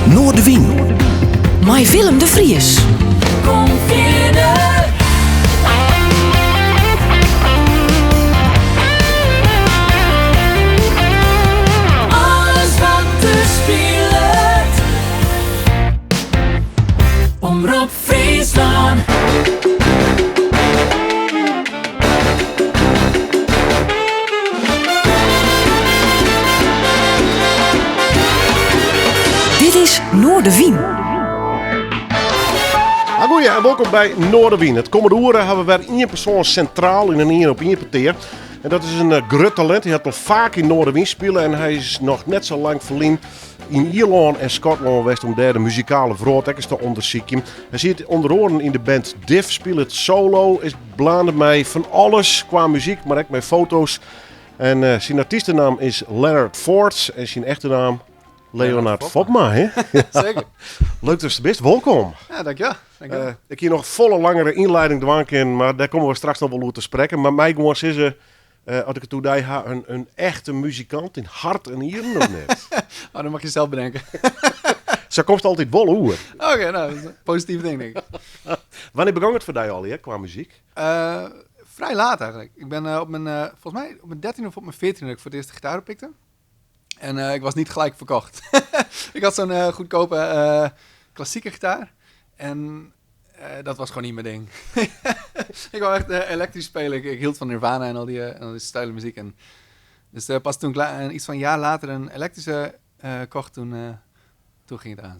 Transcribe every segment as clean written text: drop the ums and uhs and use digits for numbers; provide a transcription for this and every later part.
Noordewien. My Willem de Vries. Kom verder. Alles wat er speelt. Omroep Friesland. Dit is Noordewien. Goeie en welkom bij Noordewien. Het komende uren hebben we weer één persoon centraal in een één op één peteer. En dat is een groot talent. Hij had al vaak in Noordewien spelen en hij is nog net zo lang verlien in Ierland en Schotland geweest om daar de muzikale voortekens te onderzoeken. Hij zit onder andere in de band Diff, speelt het solo, is blaande mij van alles qua muziek, maar ook met foto's. En zijn artiestennaam is Leonard Forts en zijn echte naam Leonard Fopma, hè? Zeker. Leuk dat je best. Welkom. Ja, dankjewel. Ik hier nog een volle langere inleiding doen, maar daar komen we straks nog wel over te spreken. Maar mij gewoon is als ik het toe die een echte muzikant in hart en nieren of net? Oh, dan mag je zelf bedenken. Zo komt het altijd wel hoe. Oké, nou, dat is een positief ding, denk ik. Wanneer begon het voor jou al, qua muziek? Vrij laat eigenlijk. Ik ben volgens mij op mijn 13e of op mijn 14e dat ik voor het eerst de gitaar oppikte. En ik was niet gelijk verkocht. Ik had zo'n goedkope klassieke gitaar. En dat was gewoon niet mijn ding. Ik wou echt elektrisch spelen. Ik hield van Nirvana en al die stijle muziek. En dus pas toen ik iets van een jaar later een elektrische kocht, toen ging het aan.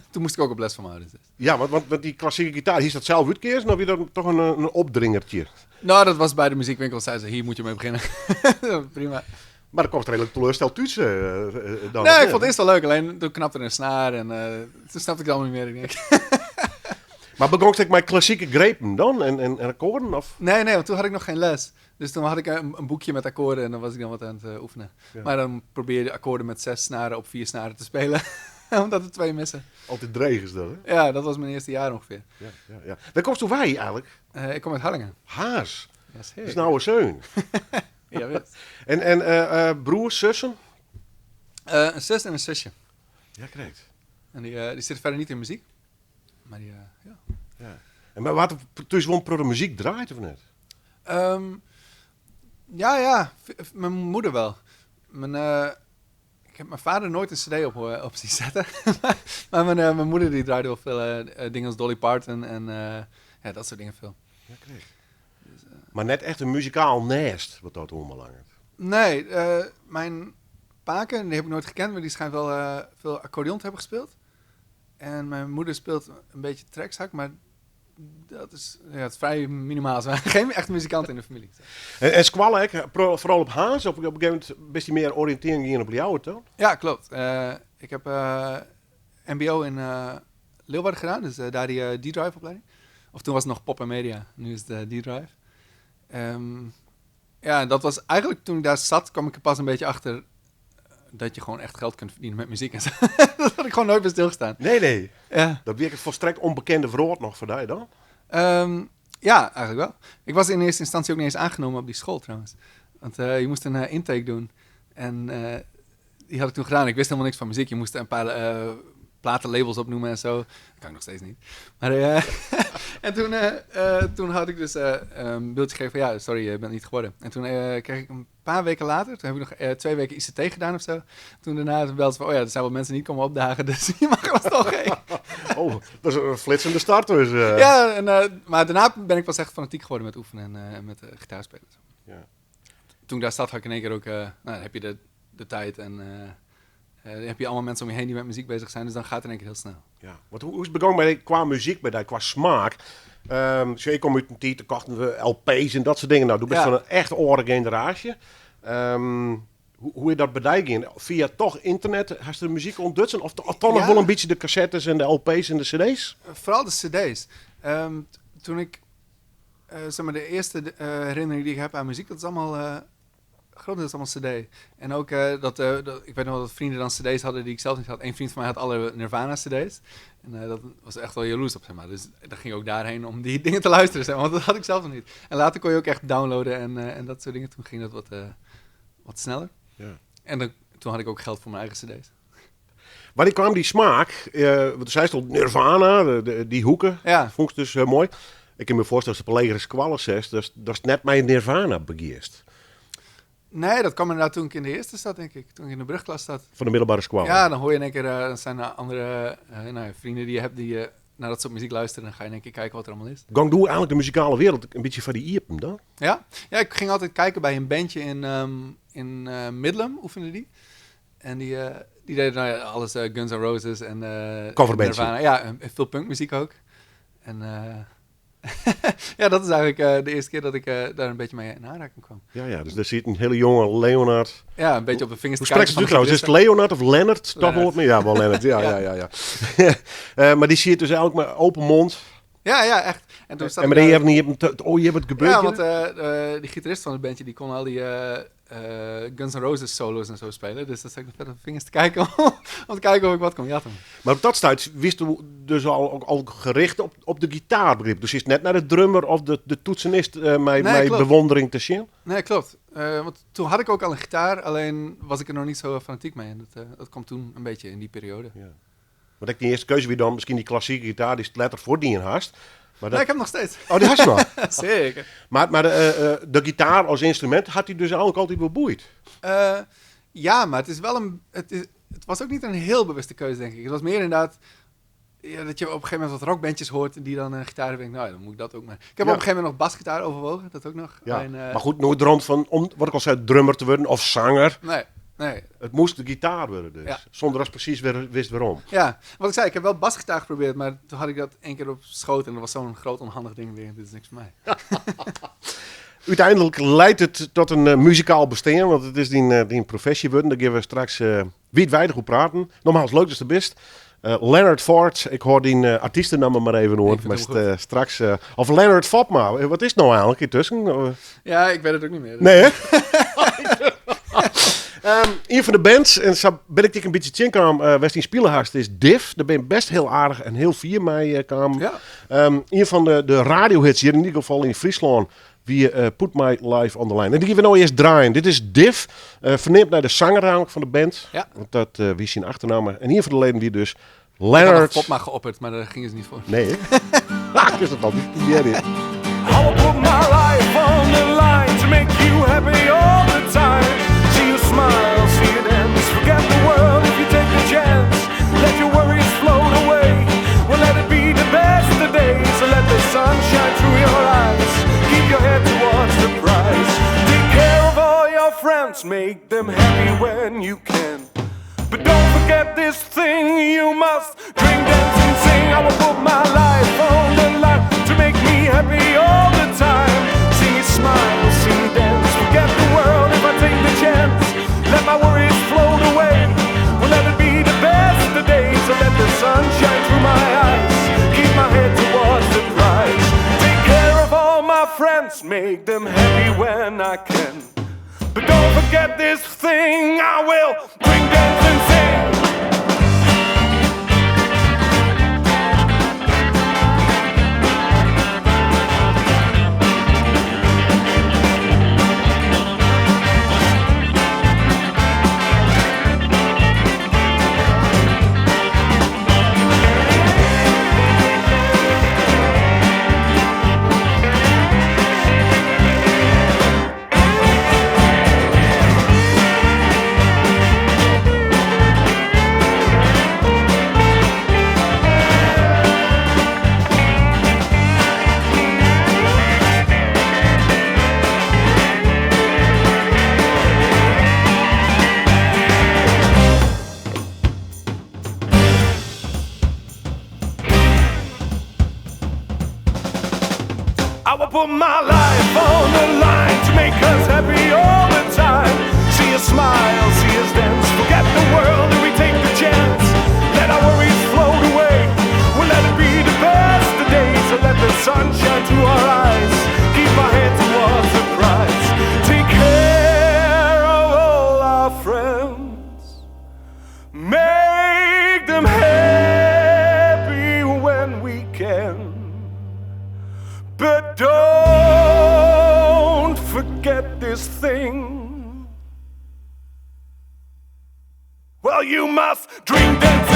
Toen moest ik ook op les van me houden. Dus. Ja, want die klassieke gitaar, hier is dat zelf uitkeers, of je dan toch een opdringertje? Nou, dat was bij de muziekwinkel. Zeiden ze, hier moet je mee beginnen. Prima. Maar dat komt redelijk teleursteld uit. Dan. Nee, ik vond het eerst wel leuk. Alleen toen knapte er een snaar en toen snapte ik het allemaal niet meer. Ik denk. Maar begon ik met klassieke grepen dan en akkoorden? Of? Nee, want toen had ik nog geen les. Dus toen had ik een boekje met akkoorden en dan was ik dan wat aan het oefenen. Ja. Maar dan probeer je akkoorden met 6 snaren op 4 snaren te spelen. Omdat er 2 missen. Altijd dreig is dat, hè? Ja, dat was mijn eerste jaar ongeveer. Ja. Waar komst toen wij eigenlijk? Ik kom uit Hallingen. Haas. Yes, dat is nou een zoon. Ja, weet. En broers, zussen? Een zus en een zusje. Ja, correct. En die zitten verder niet in muziek. Maar die, ja. En wat tussen wel pro de muziek draait of net? Ja. Mijn moeder wel. Ik heb mijn vader nooit een cd op zien zetten. Maar mijn moeder die draaide wel veel dingen als Dolly Parton en dat soort dingen veel. Ja, correct. Dus, maar net echt een muzikaal nest, wat dat onbelangrijk. Nee, mijn paken, die heb ik nooit gekend, maar die schijnt wel veel accordeon te hebben gespeeld. En mijn moeder speelt een beetje trekzak, maar dat is, het is vrij minimaal. Ze waren geen echt muzikant in de familie. En squallen, vooral op Haas, of op een gegeven moment best meer oriëntering hier op jou, toch? Ja, klopt. Ik heb mbo in Leeuwarden gedaan, dus daar die D-Drive opleiding. Of toen was het nog Pop en Media, nu is het D-Drive. Ja, dat was eigenlijk toen ik daar zat, kwam ik er pas een beetje achter dat je gewoon echt geld kunt verdienen met muziek en zo. Dat had ik gewoon nooit bij stilgestaan. Nee. Ja. Dat werkt het volstrekt onbekende verwoord nog voor jou dan? Ja, eigenlijk wel. Ik was in eerste instantie ook niet eens aangenomen op die school trouwens. Want je moest een intake doen. En die had ik toen gedaan. Ik wist helemaal niks van muziek. Je moest een paar platenlabels opnoemen en zo. Dat kan ik nog steeds niet. Maar en toen had ik dus een beeldje gegeven van ja, sorry, je bent niet geworden. En toen kreeg ik een paar weken later, toen heb ik nog 2 weken ICT gedaan of zo. Toen daarna belde ze van, er zijn wel mensen niet komen opdagen, dus je mag er alsnog heen. Oh, dat is een flitsende start dus. Ja, maar daarna ben ik pas echt fanatiek geworden met oefenen en met gitaarspelen. Ja. Toen ik daar zat, had ik in één keer ook, dan heb je de tijd en dan heb je allemaal mensen om je heen die met muziek bezig zijn, dus dan gaat het in één keer heel snel. Ja. Want hoe is het begonnen qua muziek, qua smaak? Ik kom uit een tijd, dan kochten we LP's en dat soort dingen. Nou, doe best van een echt oude generatie. Hoe je dat bedijken? Via toch internet, had je de muziek ontdutsen? Of toch nog wel een beetje de cassettes en de LP's en de cd's? Vooral de cd's. Toen ik, zeg maar, de eerste herinnering die ik heb aan muziek, dat is allemaal grotendeels allemaal cd. En ook, ik weet nog dat vrienden dan cd's hadden die ik zelf niet had. Eén vriend van mij had alle Nirvana cd's. En dat was echt wel jaloers op, zeg maar. Dus dan ging ik ook daarheen om die dingen te luisteren, zeg maar, want dat had ik zelf nog niet. En later kon je ook echt downloaden en dat soort dingen. Toen ging dat wat sneller. Ja. En toen had ik ook geld voor mijn eigen cd's. Waar die kwam die smaak, wat zei al, Nirvana, die hoeken, Ja. vond ik dus mooi. Ik kan me voorstellen dat ze Pellegrin Squallen zegt, dat is net mijn Nirvana begeerst. Nee, dat kwam inderdaad toen ik in de eerste zat, denk ik. Toen ik in de brugklas zat. Van de middelbare Squallen. Ja, dan hoor je in één keer, dan zijn er andere vrienden die je hebt die naar dat soort muziek luisteren. Dan ga je in één keer kijken wat er allemaal is. Gang doe eigenlijk de muzikale wereld een beetje van die iepen dan? Ja, ik ging altijd kijken bij een bandje in Middelum, oefende die. En die deden alles, Guns N' Roses en Coverbandje. Nirvana. Ja, en veel punkmuziek ook. En ja, dat is eigenlijk de eerste keer dat ik daar een beetje mee in aanraking kwam. Ja, dus daar zit een hele jonge Leonard. Ja, een beetje op de vingers Hoe te spreekt kijken ze trouwens? Is het Leonard of Leonard? Toch wel Leonard. meer? Ja, wel Leonard. Ja. Maar die ziet dus eigenlijk met open mond. Ja, echt. En toen En maar je hebt het gebeurd. Ja, want die gitarist van het bandje die kon al die Guns N' Roses solo's en zo spelen. Dus dat zat ik nog verder op de vingers te kijken om te kijken of ik wat kon jatten. Maar op dat stuit wist u dus al gericht op de gitaarbegrip. Dus is het net naar de drummer of de toetsenist mijn klopt. bewondering te zien? Nee, klopt. Want toen had ik ook al een gitaar, alleen was ik er nog niet zo fanatiek mee. En dat kwam toen een beetje in die periode. Ja. Want ik die eerste keuze weer dan misschien die klassieke gitaar, die is letter voor die in haast. Maar Nee, ik heb hem nog steeds. Oh, die had je nog. Zeker. Maar de gitaar als instrument had hij dus eigenlijk altijd beboeid. Ja, maar het is wel het was ook niet een heel bewuste keuze, denk ik. Het was meer inderdaad dat je op een gegeven moment wat rockbandjes hoort die dan gitaar hebben. Nou, dan moet ik dat ook maar. Ik heb op een gegeven moment nog basgitaar overwogen, dat ook nog. Ja. Alleen, Maar goed, nooit droomd van, wat ik al zei, drummer te worden of zanger. Nee. Het moest de gitaar worden dus. Ja. Zonder als precies wist waarom. Ja, wat ik zei, ik heb wel basgitaar geprobeerd, maar toen had ik dat 1 keer op schoot en dat was zo'n groot onhandig ding weer. Dit is niks voor mij. Uiteindelijk leidt het tot een muzikaal bestaan, want het is die professie worden. Daar gaan we straks wijdwijdig op praten. Nogmaals, leuk dat je er bent. Leonard Ford, ik hoor die artiestennaam maar even horen. Maar straks. Of Leonard Fopma, wat is het nou eigenlijk intussen? Ja, ik weet het ook niet meer. Nee, hè? Een van de bands, en zo ben ik een beetje tjinkam, Westin Spielenhast, is Div. Daar ben je best heel aardig en heel vier mee kwam. Ja. Een van de radiohits hier, in ieder geval in Friesland, wie Put My Life on the Line. En die gaan we nou eerst draaien. Dit is Div, verneemt naar de zanger eigenlijk van de band. Ja. Want dat wie zijn achternaam. En hier van de leden wie dus Ik had nog Leonard. Fopma geopperd, maar daar gingen ze niet voor. Nee, hè? Ik wist het al. Die I will put my life on the line to make you happy all the time. See you smile, see you dance. Forget the world if you take the chance. Let your worries float away. Well, let it be the best of days. So let the sun shine through your eyes. Keep your head towards the prize. Take care of all your friends. Make them happy when you can. But don't forget this thing, you must drink, dance and sing. I will put my life on the line to make me happy all the time. Sing it, smile, sing it, dance. Forget the world if I take the chance. Let my worries float away. Well, let it be the best of days. So let the sun shine through my eyes. Keep my head towards the prize. Take care of all my friends. Make them happy when I can. But don't forget this thing, I will drink, dance and sing. I will put my life on the line to make us happy all the time. See us smile, see us dance. Forget the world and we take the chance. Let our worries float away. We'll let it be the best of days. So let the sun shine through our eyes. Keep our head towards the prize. Take care of all our friends. Make them happy when we can. But don't forget this thing. Well, you must drink, dance,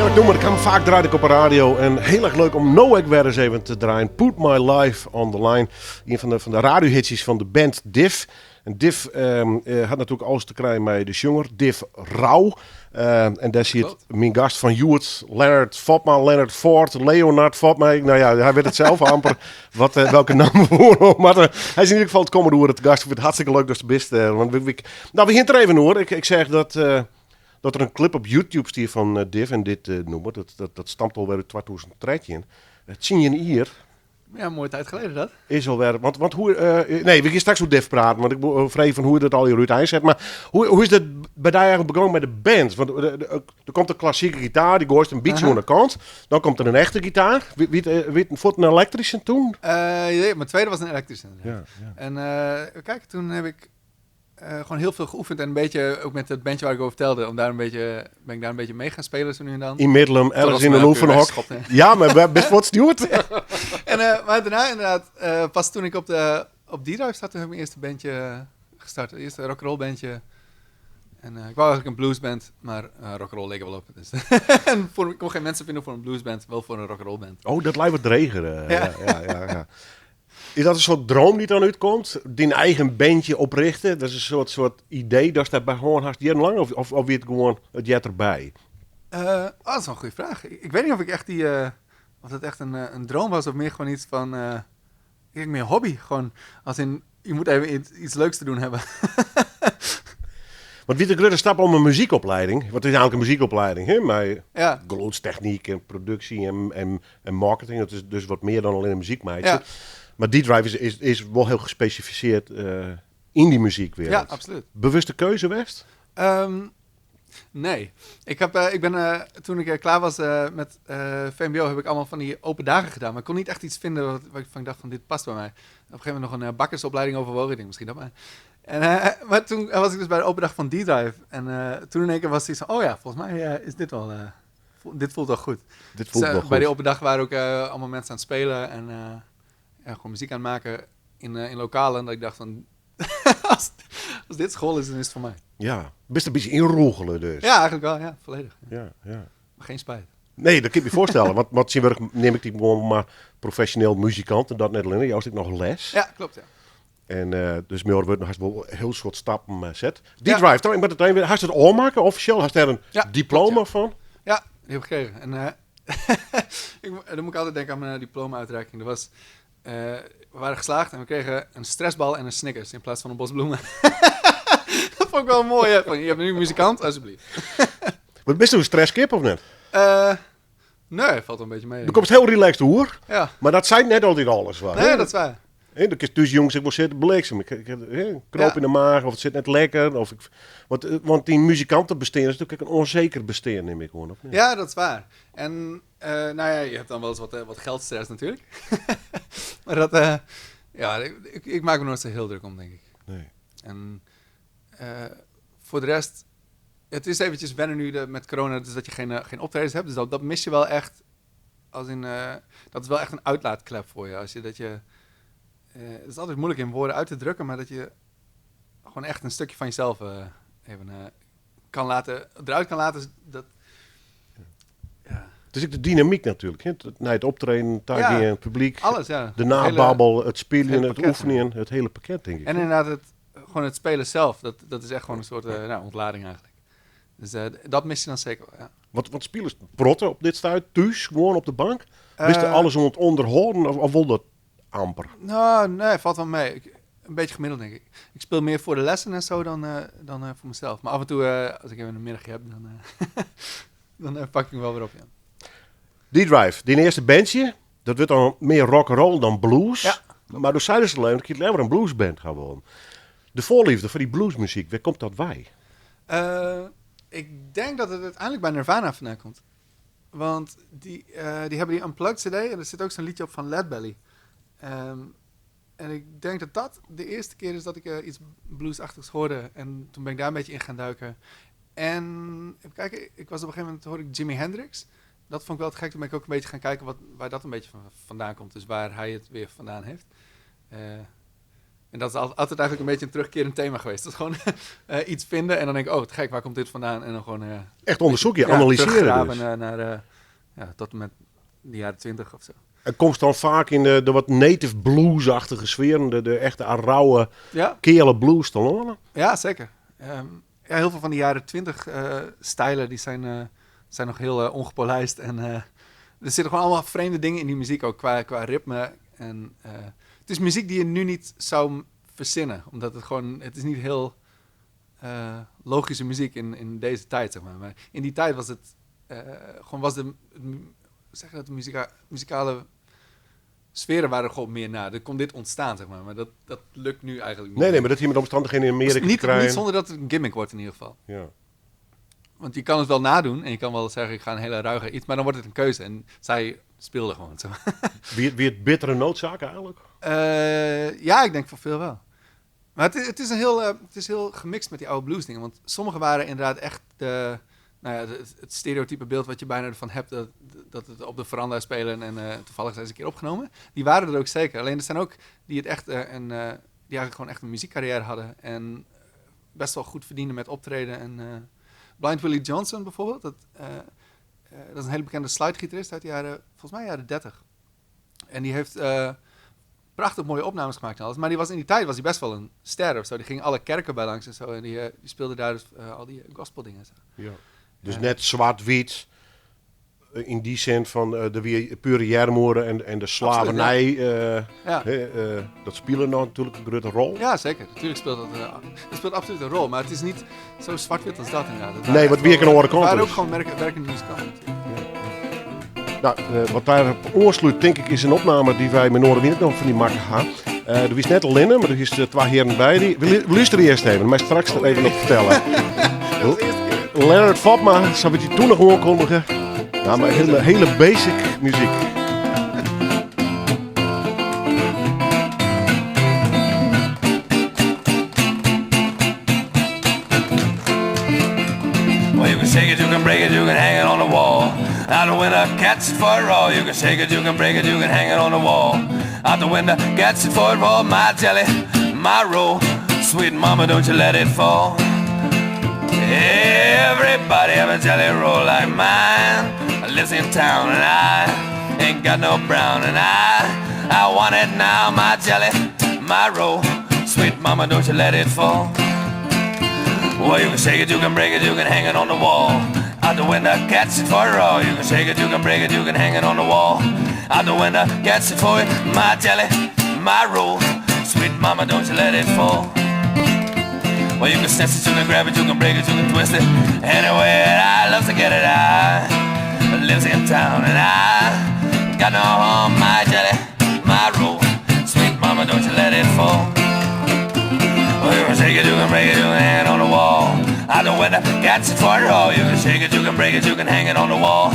het nummer, ik kan hem vaak draaien op de radio. En heel erg leuk om nou ook weer eens even te draaien. Put My Life on the Line. Een van de radiohitsjes van de band Div. En Div had natuurlijk alles te krijgen met de zanger Div Rauw. En daar zie je mijn gast van Hewitt, Leonard Fopma, Leonard Ford, Leonard Fopma. Nou ja, hij weet het zelf amper welke naam voor. Maar hij is in ieder geval het komende uur het gast. Ik vind het hartstikke leuk dat ze best. Want we beginnen er even hoor. Ik zeg dat er een clip op YouTube stier van Div en dit nummer. Dat stamt alweer uit 2013. Het zie je hier. Ja, een mooie tijd geleden dat. Is alweer, want hoe... nee, we gaan straks over Div praten, want ik moet vrij van hoe je dat al hier uitzet. Maar hoe is dat bij jou eigenlijk begonnen met de band? Want er komt een klassieke gitaar, die gooit een beetje aan de kant. Dan komt er een echte gitaar. Wie vond een elektrische toen? Ja, mijn tweede was een elektrische. Ja. En kijk, toen heb ik gewoon heel veel geoefend. En een beetje, ook met het bandje waar ik over vertelde, ben ik daar een beetje mee gaan spelen zo nu en dan. In Middelum, ergens in een oefenhok. Ja, maar best wat stuurt. Maar daarna inderdaad, pas toen ik op D-Drive zat, toen heb ik mijn eerste bandje gestart. Het eerste rock'n'roll bandje. En ik wou eigenlijk een bluesband, maar rock'n'roll leek er wel op. Dus en ik kon geen mensen vinden voor een bluesband, wel voor een rock'n'roll band. Oh, dat lijkt wat dreger. Ja. Is dat een soort droom die dan uitkomt? Die eigen bandje oprichten? Dat is een soort idee dat je daarbij gewoon haast jarenlang? Of weer het gewoon het jet erbij? Dat is wel een goede vraag. Ik weet niet of ik echt of dat echt een droom was of meer gewoon iets van... meer een hobby. Gewoon als in, je moet even iets leuks te doen hebben. Want wie de grote stap om een muziekopleiding? Wat is eigenlijk een muziekopleiding? Hè? Maar Ja. geluidstechniek en productie en marketing. Dat is dus wat meer dan alleen een muziekmeidje. Ja. Maar D-Drive is wel heel gespecificeerd in die muziekwereld. Ja, absoluut. Bewuste keuze geweest? Nee. Toen ik klaar was met VMBO, heb ik allemaal van die open dagen gedaan. Maar ik kon niet echt iets vinden waar ik dacht van dit past bij mij. Op een gegeven moment nog een bakkersopleiding overwogen. Ik denk misschien dat maar. Maar toen was ik dus bij de open dag van D-Drive. En toen in één keer was het iets van, oh ja, volgens mij is dit wel... dit voelt wel goed. Dit voelt wel goed. Bij die open dag waren ook allemaal mensen aan het spelen en gewoon muziek aan het maken in lokalen. En dat ik dacht van, als dit school is, dan is het voor mij. Ja, best een beetje inroegelen dus. Ja, eigenlijk wel. Ja, volledig. Ja. Maar geen spijt. Nee, dat kan je me voorstellen. Want zie neem ik die gewoon maar professioneel muzikant en dat net alleen. Jou zit nog les. Ja, klopt. Ja. En dus meer wordt nog wel een heel soort stappen zet. D-Drive, dan met het een weer. Hij het aanmaken officieel? Hij er een diploma klopt, van? Ja, die heb ik gekregen. En dan moet ik altijd denken aan mijn diploma-uitreiking. We waren geslaagd en we kregen een stressbal en een Snickers in plaats van een bos bloemen. Dat vond ik wel mooi. Hè? Van, je hebt nu een muzikant, alsjeblieft. Wat best een stresskip of net? Nee, valt wel een beetje mee. Dan komt het heel relaxed hoor. Ja. Maar dat zijn net altijd alles. Waar, Nee, dat is waar. Dan is dus jongens, ik wil zitten bliksem. Ik knoop in de maag of het zit net lekker. Want die muzikanten besteden is natuurlijk een onzeker besteden, neem ik gewoon. Of niet? Ja, dat is waar. En je hebt dan wel eens wat geldstress natuurlijk. Maar dat, ik maak me nooit zo heel druk om, denk ik. Nee. En voor de rest, het is eventjes wennen nu met corona, dus dat je geen optredens hebt. Dus dat mis je wel echt. Dat is wel echt een uitlaatklep voor je. Het is altijd moeilijk in woorden uit te drukken, maar dat je gewoon echt een stukje van jezelf even eruit kan laten. Het is ook de dynamiek natuurlijk. Hè? Na het optreden, tuiging, het publiek. Alles, ja. De nababbel, het spelen, hele het pakket, oefenen, het hele pakket, denk ik. En inderdaad, gewoon het spelen zelf, dat is echt gewoon een soort ontlading eigenlijk. Dus dat mis je dan zeker wel, ja. Wat spelen protten op dit stuit? Thuis, gewoon op de bank? Wist er alles om het onderhouden of wil dat amper? Nou, nee, valt wel mee. Een beetje gemiddeld, denk ik. Ik speel meer voor de lessen en zo dan voor mezelf. Maar af en toe, als ik even een middagje heb, dan pak ik hem wel weer op, ja. D-Drive, die eerste bandje, dat wordt dan meer rock'n'roll dan blues. Ja. Maar door zeiden ze alleen dat je liever een bluesband gaan worden. De voorliefde voor die bluesmuziek, waar komt dat bij? Ik denk dat het uiteindelijk bij Nirvana vandaan komt. Want die hebben die Unplugged CD en er zit ook zo'n liedje op van Leadbelly. En ik denk dat dat de eerste keer is dat ik iets bluesachtigs hoorde. En toen ben ik daar een beetje in gaan duiken. En even kijken, ik was op een gegeven moment, hoorde ik Jimi Hendrix. Dat vond ik wel te gek. Toen ben ik ook een beetje gaan kijken waar dat een beetje vandaan komt. Dus waar hij het weer vandaan heeft. En dat is altijd eigenlijk een beetje een terugkerend thema geweest. Dat is gewoon iets vinden en dan denk ik, oh, te gek, waar komt dit vandaan? En dan gewoon... Echt onderzoeken, analyseren teruggraven dus. naar tot en met de jaren 20 of zo. En komt dan vaak in de wat native blues-achtige sfeer, de echte rauwe, kele blues te horen? Ja, zeker. Heel veel van die jaren 20 stijlen, die zijn nog heel ongepolijst. En er zitten gewoon allemaal vreemde dingen in die muziek, ook qua ritme. En het is muziek die je nu niet zou verzinnen, omdat het is niet heel logische muziek in deze tijd, zeg maar. Maar in die tijd was het de muzikale sferen waren er gewoon meer na. Er kon dit ontstaan, zeg maar. Maar dat lukt nu eigenlijk niet. Nee, maar dat je met omstandigheden in Amerika niet krijgen. Niet zonder dat het een gimmick wordt in ieder geval. Ja. Want je kan het wel nadoen en je kan wel zeggen, ik ga een hele ruige iets, maar dan wordt het een keuze. En zij speelden gewoon zo. Wie het bittere noodzaak eigenlijk? Ja, ik denk voor veel wel. Maar het is heel gemixt met die oude blues dingen. Want sommige waren inderdaad echt het stereotype beeld wat je bijna ervan hebt, dat het op de veranda spelen en toevallig zijn ze een keer opgenomen. Die waren er ook zeker. Alleen er zijn ook die het echt die eigenlijk gewoon echt een muziekcarrière hadden en best wel goed verdienden met optreden. En Blind Willie Johnson bijvoorbeeld, dat is een hele bekende slidegitarist uit de jaren 30. En die heeft prachtig mooie opnames gemaakt en alles. Maar in die tijd was hij best wel een ster of zo. Die ging alle kerken bij langs en zo. En die speelde daar dus al die gospeldingen. Zo. Ja. Dus net zwart-wit, in die zin van de weer pure jarmoeren en de slavernij. Dat speelt nou natuurlijk een grote rol. Ja, zeker. Natuurlijk speelt dat speelt absoluut een rol. Maar het is niet zo zwart-wit als dat inderdaad. Nee, wat weer kan horen komt. Het waren ook gewoon werkende muzikanten. Nou, wat daar oorsluit, denk ik, is een opname die wij met Noorderwind nog van die maken gaan. Er is net al Linnen, maar er is 2 heren bij. We luisteren eerst even, maar straks er even op vertellen. Leonard Fatma, zou we die toen nog aankondigen? Nou, maar hele basic muziek. Well, you can shake it, you can break it, you can hang it on the wall. Out the window, catch it for a roll. You can shake it, you can break it, you can hang it on the wall. Out the window, catch it for a roll. My jelly, my roll. Sweet mama, don't you let it fall. Everybody have a jelly roll like mine. I live in town and I ain't got no brown and I want it now. My jelly, my roll. Sweet mama, don't you let it fall. Well, you can shake it, you can break it, you can hang it on the wall. Out the window, catch it for a roll. You can shake it, you can break it, you can hang it on the wall. Out the window, catch it for it. My jelly, my roll. Sweet mama, don't you let it fall. Well, you can snatch it, you can grab it, you can break it, you can twist it. Anyway, I love to get it. I lives in town and I got no home. My jelly, my roll. Sweet mama, don't you let it fall. Well, you can shake it, you can break it, you can hang it on the wall. Out the window, catch it for it all. You can shake it, you can break it, you can hang it on the wall.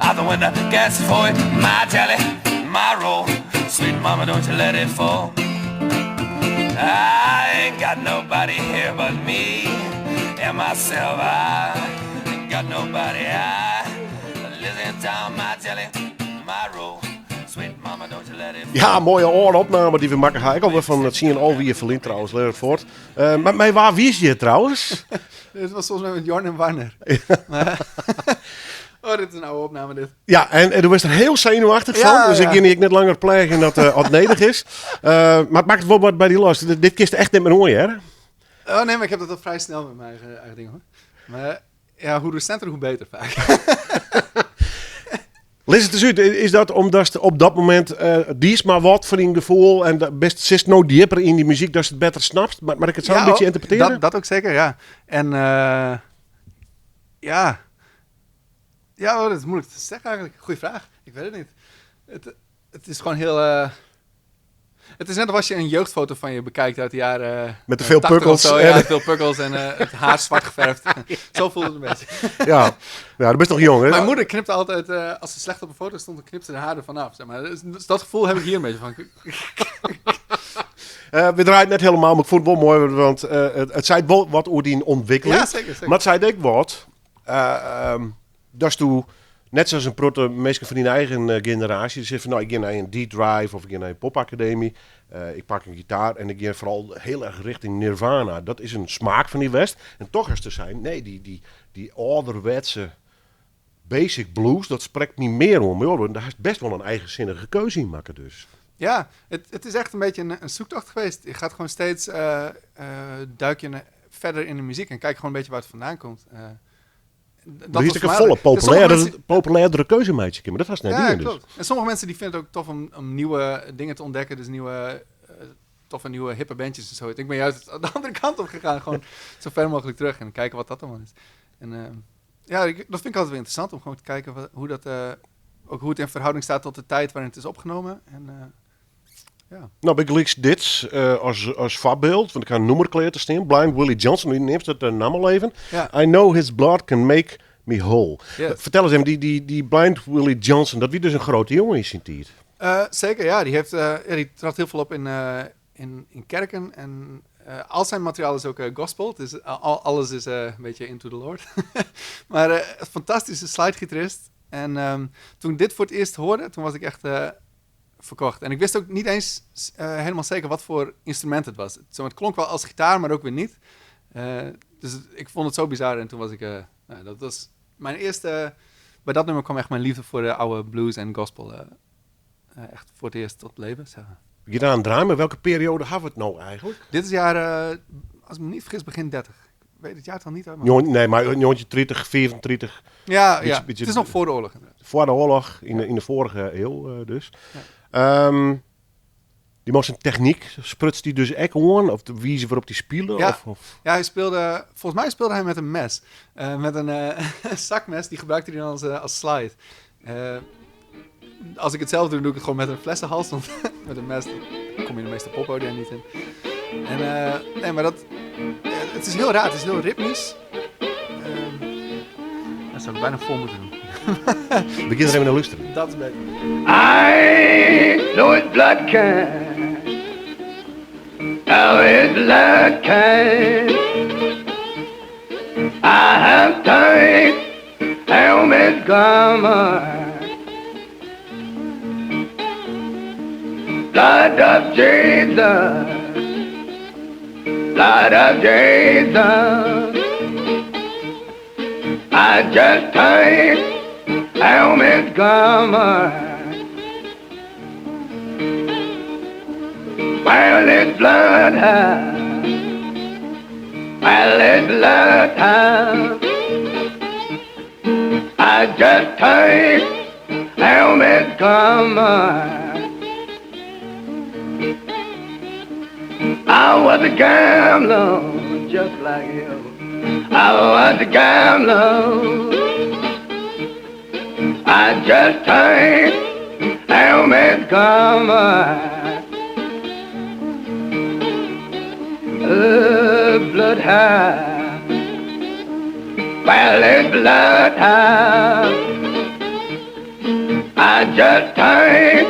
Out the window, catch it for it. My jelly, my roll. Sweet mama, don't you let it fall. I ain't got nobody here but me and myself. I ain't got nobody. I live in town. My jelly, my roll. Sweet mama, don't you let it fall. Ja, mooie opname die we maken. Ga ik alweer van het zien alweer verliezen trouwens, Leonard Fort. Maar waar wie is je trouwens? Dit was volgens mij met Jorn en Warner. Oh, dit is een oude opname dit. Ja, en er was er heel zenuwachtig van. Dus ik ging niet net langer plegen dat het nodig is. Maar het maakt het wel wat bij die los. Dit kist echt niet meer hoor, hè? Oh nee, maar ik heb dat al vrij snel met mijn eigen ding hoor. Maar ja, hoe recenter, hoe beter vaak. Lees het eens uit. Is dat omdat op dat moment die is maar wat voor een gevoel en best zit nou dieper in die muziek dat je het beter snapt? Maar ik het zo een beetje interpreteren? Dat ook zeker, ja. En ja, dat is moeilijk te zeggen eigenlijk. Goeie vraag. Ik weet het niet. Het is gewoon heel... Het is net als je een jeugdfoto van je bekijkt uit de jaren... Met te veel pukkels. Zo, ja, veel pukkels en het haar zwart geverfd. Zo voelt het een beetje. Ja, dat bent toch jong, hè? Mijn moeder knipte altijd... als ze slecht op een foto stond, dan knipte de haar ervan af. Zeg maar. Dus dat gevoel heb ik hier een beetje van. We draaien net helemaal, maar ik vond het wel mooi, want het zei wel wat over die ontwikkeling. Ja, zeker. Maar het zei ook wat... dat is toen Net zoals een protte mensen van die eigen generatie. Die zeggen van, nou, ik ga naar een D-Drive of ik ga naar een popacademie. Ik pak een gitaar en ik ga vooral heel erg richting Nirvana. Dat is een smaak van die West. En toch is te zijn, nee, die ouderwetse basic blues, dat spreekt niet meer om. Joh, daar is best wel een eigenzinnige keuze in maken dus. Ja, het is echt een beetje een zoektocht geweest. Je gaat gewoon steeds duik je verder in de muziek en kijk gewoon een beetje waar het vandaan komt. Dat is een volle populairdere keuzemeidje, Kim. Dat was net ja, niet dus. klopt. En sommige mensen die vinden het ook tof om nieuwe dingen te ontdekken. Dus toffe nieuwe hippe bandjes en zo. Ik ben juist de andere kant op gegaan. Gewoon zo ver mogelijk terug en kijken wat dat allemaal is. En dat vind ik altijd weer interessant om gewoon te kijken hoe het in verhouding staat tot de tijd waarin het is opgenomen. En ja. Nou, bij Gleeks dit als voorbeeld, want ik ga een nummer te staan. Blind Willie Johnson, die neemt het naam al even. Ja. I know his blood can make me whole. Yes. Vertel eens hem, die Blind Willie Johnson, dat wie dus een grote jongen is in tijd. Zeker, ja. Die trad heel veel op in kerken. En al zijn materiaal is ook gospel. Dus alles is een beetje into the Lord. Maar een fantastische slidegitarist. En toen ik dit voor het eerst hoorde, toen was ik echt verkocht. En ik wist ook niet eens helemaal zeker wat voor instrument het was. Het klonk wel als gitaar, maar ook weer niet. Dus ik vond het zo bizar. En toen was ik... dat was mijn eerste... Bij dat nummer kwam echt mijn liefde voor de oude blues en gospel echt voor het eerst tot leven. Zeggen. Je daar aan het draaien, maar welke periode hebben we het nou eigenlijk? Dit is jaar, als ik me niet vergis, begin 30. Ik weet het jaartal niet uit. Nee, maar jongetje 30, 34. Ja, beetje, het is nog voor de oorlog. Voor de oorlog, in de vorige eeuw dus. Ja. Die moest een techniek, sprutst die dus echt gewoon? Of de wijze waarop die speelde? Ja, ja, hij speelde, volgens mij speelde hij met een mes. Met een zakmes, die gebruikte hij dan als slide. Als ik het zelf doe, doe ik het gewoon met een flessenhals. Want met een mes kom je de meeste poppodia niet in. En nee, maar het is heel raar, het is heel ritmisch. Dat zou ik bijna vol moeten doen. Begin er even naar luisteren. Dat is beter. I know it's blood kind. Oh, it's blood kind. I have time. Helmet garment. Blood of Jesus. Blood of Jesus. I just time. Helmet garment. Well, it's bloodhound. Well, it's bloodhound. I just take helmet garment. I was a gambler, just like you. I was a gambler. I just take helmet garment. Bloodhound. Well, it's bloodhound. I just take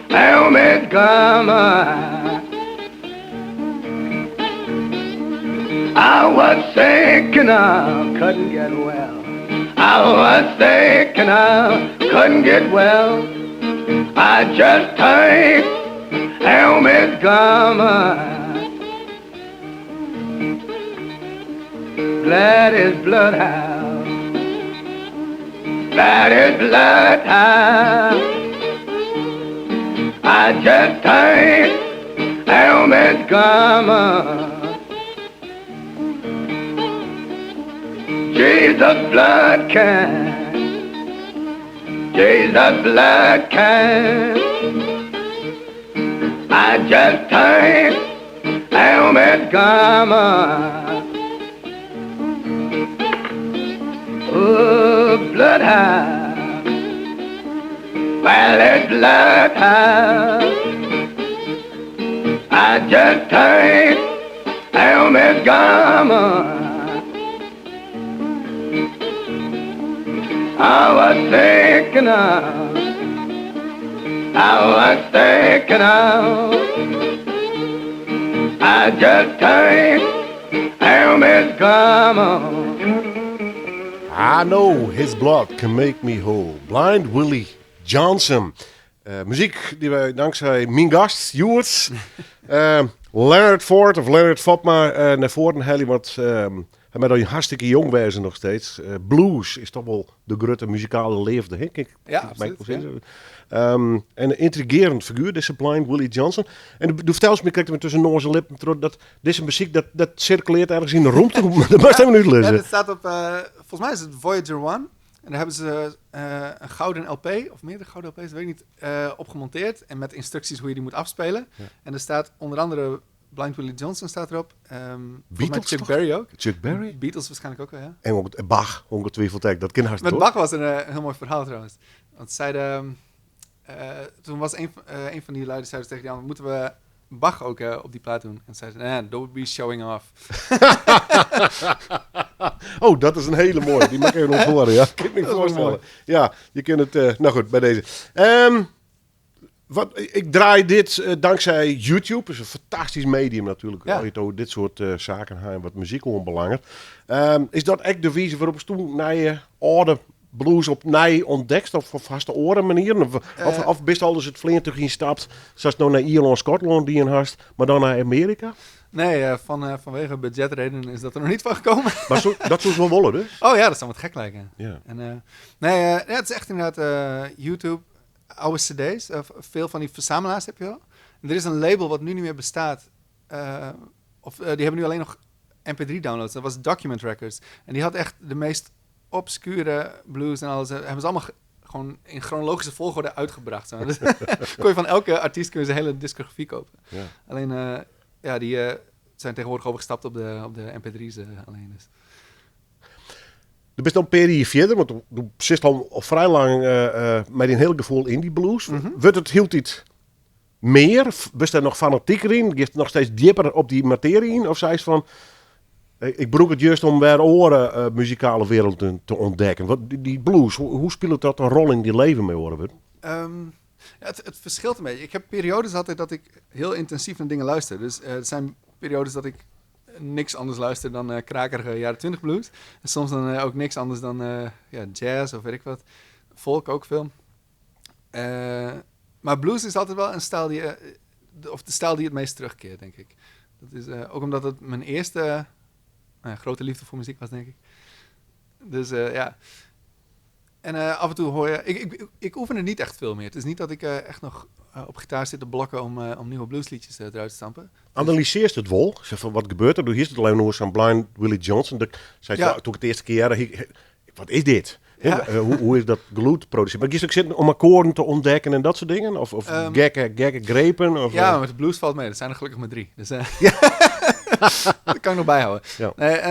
helmet garment. I was sick and I couldn't get well. I was sick and I couldn't get well. I just take helmet garment. Glad is bloodhound. Glad is bloodhound. I just take helmet garment. Jesus blood can. Jesus blood can. I just take helmet garment. Oh, bloodhound. Well, it's bloodhound. I just take helmet garment. I was thinking of. I was thinking of. I just take helmet garment. I know his blood can make me whole. Blind Willie Johnson. Muziek die wij dankzij mijn gast, Joert, Leonard Ford of Leonard Fopma naar voren halen. Want hij bent al hartstikke jong wezen nog steeds. Blues is toch wel de grote muzikale leefde. Hè? Kijk, Ja, absoluut. Ja. En een intrigerend figuur, deze Blind Willie Johnson. En de vertels me, kijk er tussen onze lippen, dat deze muziek dat circuleert ergens in de ruimte. Dat mag even niet lezen. Ja, dat staat op, volgens mij is het Voyager 1. En daar hebben ze een gouden LP, of meerdere gouden LP's, dat weet ik niet, opgemonteerd. En met instructies hoe je die moet afspelen. Ja. En er staat onder andere Blind Willie Johnson staat erop. Beatles Chuck toch? Berry ook. Chuck Berry? Beatles waarschijnlijk ook wel, ja. En ook Bach, ongetwijfeld. Dat ken hartstikke Met Bach was een heel mooi verhaal trouwens. Want zeiden, toen was een van die leiders zei tegen Jan, moeten we Bach ook op die plaat doen? En zeiden ze, nee, don't be showing off. Oh, dat is een hele mooie. Die mag ik nog horen. Ja, kan ik me voorstellen. Ja, je kunt het... nou goed, bij deze. Ik draai dit dankzij YouTube. Dat is een fantastisch medium natuurlijk. Ja. Als je het over dit soort zaken hebt, wat muziek onbelangrijk. Is dat echt de wijze waarop je naar je oude blues op nij ontdekt? Of vaste oren manieren? Of best al eens het vleer in stapt, zoals nou naar Ierland, Schotland die een hast, maar dan naar Amerika? Nee, vanwege budgetredenen is dat er nog niet van gekomen. Maar dat zou wel wollen dus? Oh ja, dat zou wat gek lijken. Ja. En, het is echt inderdaad YouTube, oude cd's. Veel van die verzamelaars heb je wel. En er is een label wat nu niet meer bestaat. Die hebben nu alleen nog MP3-downloads. Dat was Document Records. En die had echt de meest obscure blues en alles. Hebben ze allemaal gewoon in chronologische volgorde uitgebracht. Zo. Dus kon je van elke artiest kun je zijn hele discografie kopen. Ja. Alleen, die zijn tegenwoordig overgestapt op de MP3's alleen. Dus. Er bent dan een periode verder, want je zit al vrij lang met een heel gevoel in die blues. Mm-hmm. Wordt het hield iets meer? Best er nog fanatieker in? Geeft nog steeds dieper op die materie in? Of zei je van, ik broek het juist om weer oren muzikale wereld te ontdekken. Wat, die blues, hoe speelt dat een rol in die leven mee horen? Het verschilt een beetje. Ik heb periodes altijd dat ik heel intensief naar dingen luister. Dus er zijn periodes dat ik niks anders luister dan krakerige jaren 20 blues. En soms dan ook niks anders dan jazz of weet ik wat. Folk ook veel. Maar blues is altijd wel een stijl de stijl die het meest terugkeert, denk ik. Dat is ook omdat het mijn eerste grote liefde voor muziek was, denk ik. Dus ja. En af en toe hoor je... Ik oefen er niet echt veel meer. Het is niet dat ik echt nog op gitaar zit te blokken om nieuwe bluesliedjes eruit te stampen. Analyseert het wel? Zeg van, wat gebeurt er? Doe hier het alleen nog eens aan Blind Willie Johnson. Toen ik het eerste keer... Wat is dit? Ja. Hoe is dat geluid produceren? Maar kies ook zitten om akkoorden te ontdekken en dat soort dingen? Of gekke grepen? Of, ja, maar met de blues valt mee. Dat zijn er gelukkig maar 3. Dus dat kan ik nog bijhouden. Ja. Nee,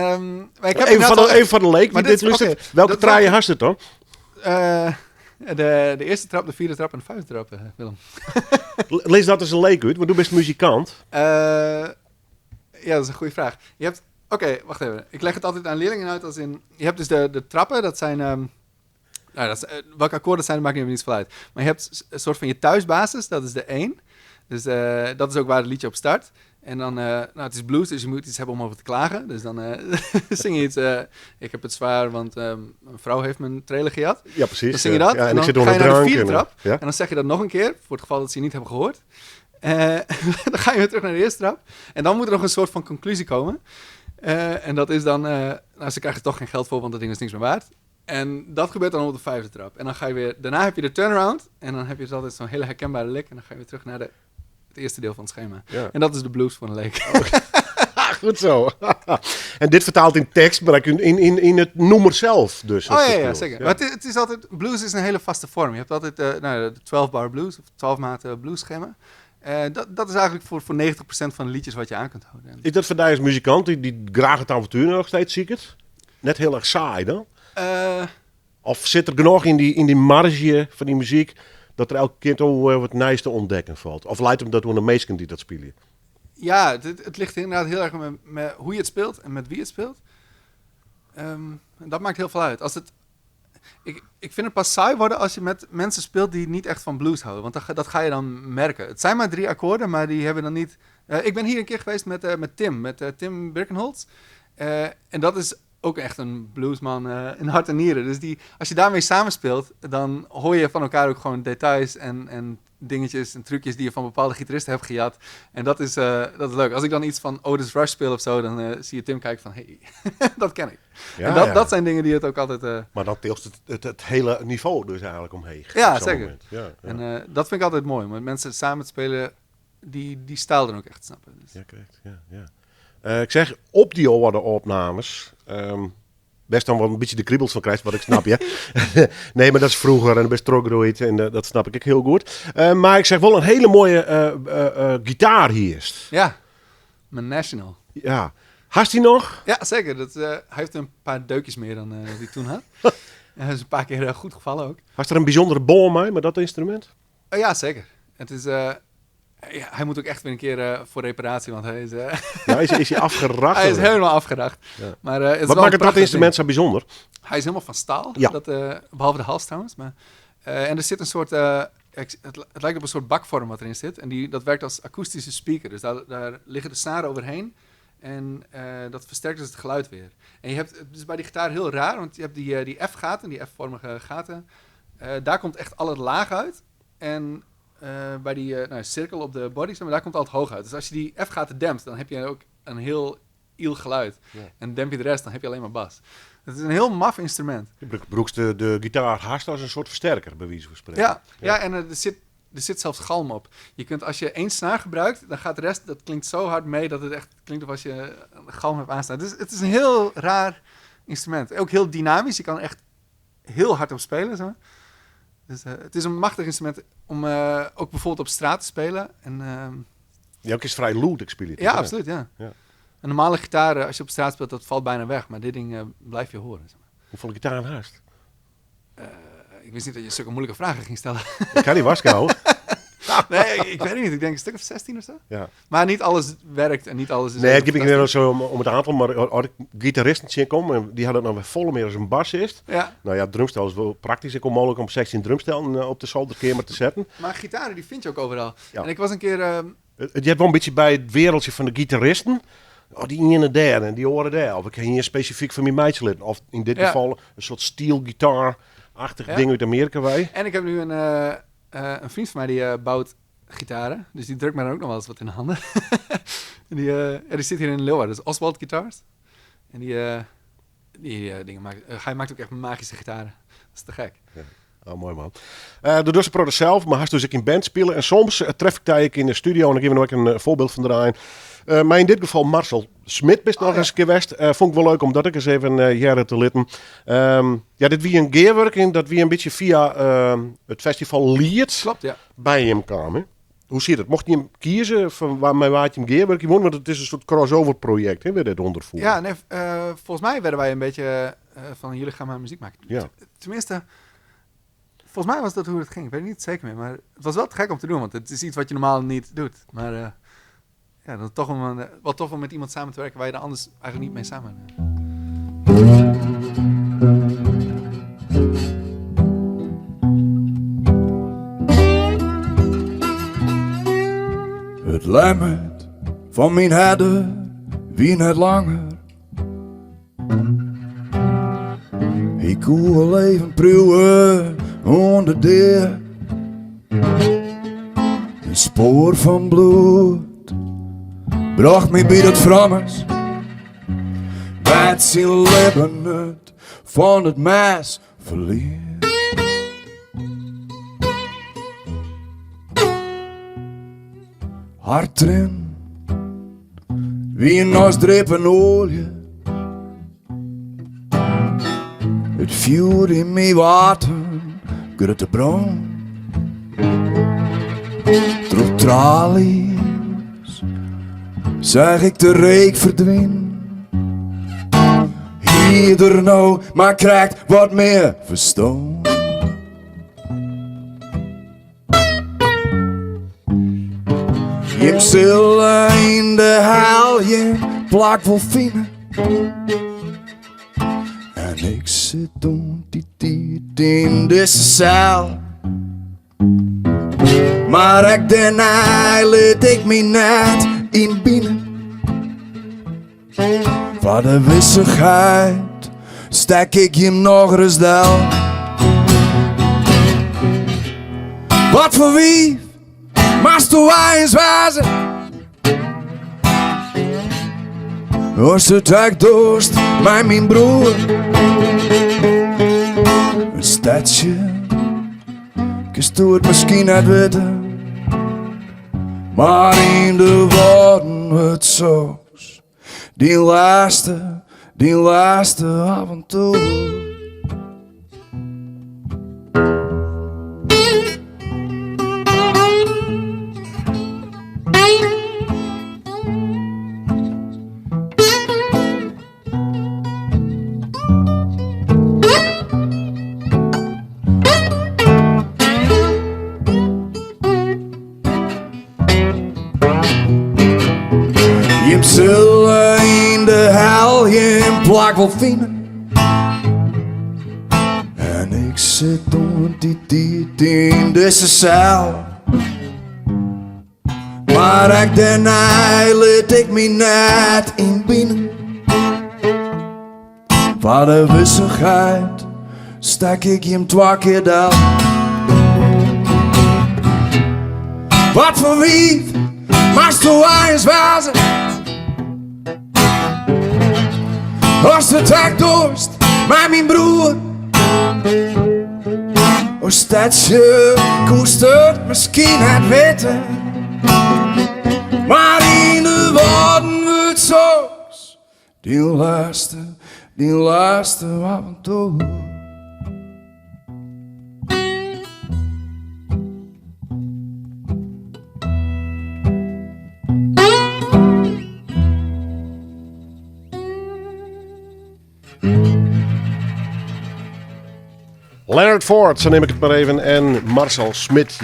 maar ik heb even van de leek. Maar dit luistert. Welke traaien hast het dan? De eerste trap, de vierde trap en de vijfde trap, Willem. Lees dat eens een leek uit, want du bent muzikant. Ja, dat is een goede vraag. Je hebt... Oké, wacht even. Ik leg het altijd aan leerlingen uit als in... Je hebt dus de trappen, dat zijn... welke akkoorden zijn, dat maakt niet veel uit. Maar je hebt een soort van je thuisbasis, dat is de 1. Dus dat is ook waar het liedje op start. En dan, het is blues, dus je moet iets hebben om over te klagen. Dus dan zing je iets, ik heb het zwaar, want mijn vrouw heeft mijn trailer gejat. Ja, precies. Dan zing je dat, ja, en dan ik zit ga je naar de vierde trap. Ja? En dan zeg je dat nog een keer, voor het geval dat ze je niet hebben gehoord. Dan ga je weer terug naar de eerste trap. En dan moet er nog een soort van conclusie komen. En dat is dan, ze krijgen er toch geen geld voor, want dat ding is niks meer waard. En dat gebeurt dan op de vijfde trap. En dan ga je weer, daarna heb je de turnaround. En dan heb je dus altijd zo'n hele herkenbare lick. En dan ga je weer terug naar het eerste deel van het schema. Ja. En dat is de blues van de leek. Goed zo. En dit vertaalt in tekst, maar in het nummer zelf. Dus, ja, zeker. Ja. Maar het is altijd, blues is een hele vaste vorm. Je hebt altijd de 12-bar blues, of 12-maten blues schema. Dat is eigenlijk voor 90% van de liedjes wat je aan kunt houden. Is dat voor jou als muzikant, die graag het avontuur nog steeds ziet? Net heel erg saai dan? Of zit er genoeg in die marge van die muziek dat er elke keer toch wat nieuws te ontdekken valt? Of leidt hem dat door de meesten die dat spelen? Ja, het ligt inderdaad heel erg met hoe je het speelt en met wie het speelt. Dat maakt heel veel uit. Ik vind het pas saai worden als je met mensen speelt die niet echt van blues houden. Want dat ga je dan merken. Het zijn maar 3 akkoorden, maar die hebben dan niet... ik ben hier een keer geweest met Tim Birkenholtz. En dat is ook echt een bluesman in hart en nieren. Dus als je daarmee samenspeelt, dan hoor je van elkaar ook gewoon details en dingetjes en trucjes die je van bepaalde gitaristen hebt gejat. En dat is leuk. Als ik dan iets van Otis Rush speel of zo, dan zie je Tim kijken van, hey, dat ken ik. Ja, en dat zijn dingen die het ook altijd... Maar dan tilt het hele niveau dus eigenlijk omheen. Ja, op zo'n zeker. moment. Ja. En dat vind ik altijd mooi. Met mensen samen te spelen, die stijl dan ook echt snappen. Dus. Ja, correct. Ja. Ik zeg, op die oude opnames... best dan wel een beetje de kriebels van krijgt, wat ik snap, ja. Nee, maar dat is vroeger en best teruggegroeid en dat snap ik heel goed. Maar ik zeg wel een hele mooie gitaar hier. Ja, mijn National. Ja. Hast hij nog? Ja, zeker. Hij heeft een paar deukjes meer dan die toen had. Hij is een paar keer goed gevallen ook. Hast er een bijzondere bom mee met dat instrument? Ja, zeker. Het is... hij moet ook echt weer een keer voor reparatie, want hij is... Ja, is hij afgeracht? hij is helemaal afgeracht. Ja. Maar, het is wat wel maakt een dat instrument ding. zo bijzonder? Hij is helemaal van staal, Ja. behalve de hals trouwens. Maar, en er zit een soort... het lijkt op een soort bakvorm wat erin zit. En dat werkt als akoestische speaker. Dus daar liggen de snaren overheen. En dat versterkt dus het geluid weer. En je hebt... Het is bij die gitaar heel raar, want je hebt die F-gaten, die F-vormige gaten. Daar komt echt al het laag uit. En... bij die cirkel op de body, maar daar komt altijd hoog uit. Dus als je die F-gaten dempt, dan heb je ook een heel iel geluid. Ja. En demp je de rest, dan heb je alleen maar bas. Het is een heel maf instrument. Je gebruikt de gitaar haast als een soort versterker, bij wijze van spreken. Ja, en er zit zelfs galm op. Je kunt, als je 1 snaar gebruikt, dan gaat de rest, dat klinkt zo hard mee, dat het echt klinkt alsof je een galm hebt aanstaan. Dus het is een heel raar instrument. Ook heel dynamisch, je kan er echt heel hard op spelen. Zo. Dus het is een machtig instrument om ook bijvoorbeeld op straat te spelen. En, ja, ook is vrij lootig spelen. Ja, absoluut, ja. Een normale gitaar, als je op straat speelt, dat valt bijna weg. Maar dit ding blijf je horen. Zeg maar. Hoeveel gitaar haast? Ik wist niet dat je zulke moeilijke vragen ging stellen. Ik kan niet waskou. Nee, ik weet het niet. Ik denk een stuk of 16 of zo. Ja. Maar niet alles werkt en niet alles is... Nee, het ging niet zo om het aantal, maar als ik gitaristen zien komen, die hadden het nog volle meer als een bassist. Ja. Nou ja, drumstel is wel praktisch. Ik kom mogelijk om 16 drumstellen op de zolderkamer te zetten. Maar gitaren, die vind je ook overal. Ja. En ik was een keer... Je hebt wel een beetje bij het wereldje van de gitaristen. Oh, die ene daar en die horen daar. Of ik heb hier specifiek van mijn meidje lid. Of in dit geval een soort steel gitaar-achtig ding uit Amerika bij. En ik heb nu een vriend van mij die bouwt gitaren. Dus die drukt mij dan ook nog wel eens wat in de handen. En die zit hier in Leeuwarden. Dat is Oswald Guitars. En die dingen maakt... hij maakt ook echt magische gitaren. Dat is te gek. Ja. Oh, mooi man. De Dusse product zelf, maar hij dus ik in band spelen. En soms tref ik daar in de studio en dan geven we nog een voorbeeld van draaien. Maar in dit geval Marcel Smit is nog eens een keer geweest. Vond ik wel leuk om dat ik eens even jaren te litten. Ja, dit wie een gearworking, dat wie een beetje via het festival Liert Klopt, ja. bij hem kwam. Hè? Hoe zit het? Mocht je hem kiezen van waar je hem gearworking woont? Want het is een soort crossover project, hè, weer dit ondervoeren. Ja, nee, volgens mij werden wij een beetje van jullie gaan maar muziek maken. Ja. Tenminste... Volgens mij was dat hoe het ging. Ik weet het niet zeker meer. Maar het was wel te gek om te doen. Want het is iets wat je normaal niet doet. Maar ja, dan toch wel tof om met iemand samen te werken waar je er anders eigenlijk niet mee samen Het limit van mijn herder wie net langer. Ik wil wel even proeven onder de een spoor van bloed bracht mij bij dat frammers bij het zien leven het van het mes verlies. Hart erin wie een nas drippen olie. Het vuur in mijn water, grote bron. Door tralies zag ik de reek verdwijnen. Ieder nou maar krijgt wat meer verstand. Je zil in de haal, je plak vol fine. En ik zit in deze zaal. Maar ik daarna liet ik me net in binnen. Van de wissigheid stek ik je hem nog eens down. Wat voor wie, maar toen wij eens wazen. Als de dag dorst, mijn broer. Een stadje, kist doe het misschien net weten. Maar in de woorden het zo's. Die laatste avontuur. Je zullen in de hel je plak wel vinden. En ik zit onder die in deze cel. Maar ik daarna liet ik me net in binnen. Voor de wissigheid stak ik je hem 2 keer down. Wat voor wie, maar zo eens wazen. Als de dag dorst, maar mijn broer. Als dat je koestert, misschien het weten. Maar in de woorden wordt zo's. Die laatste avontuur. Leonard Ford, zo neem ik het maar even, en Marcel Smit.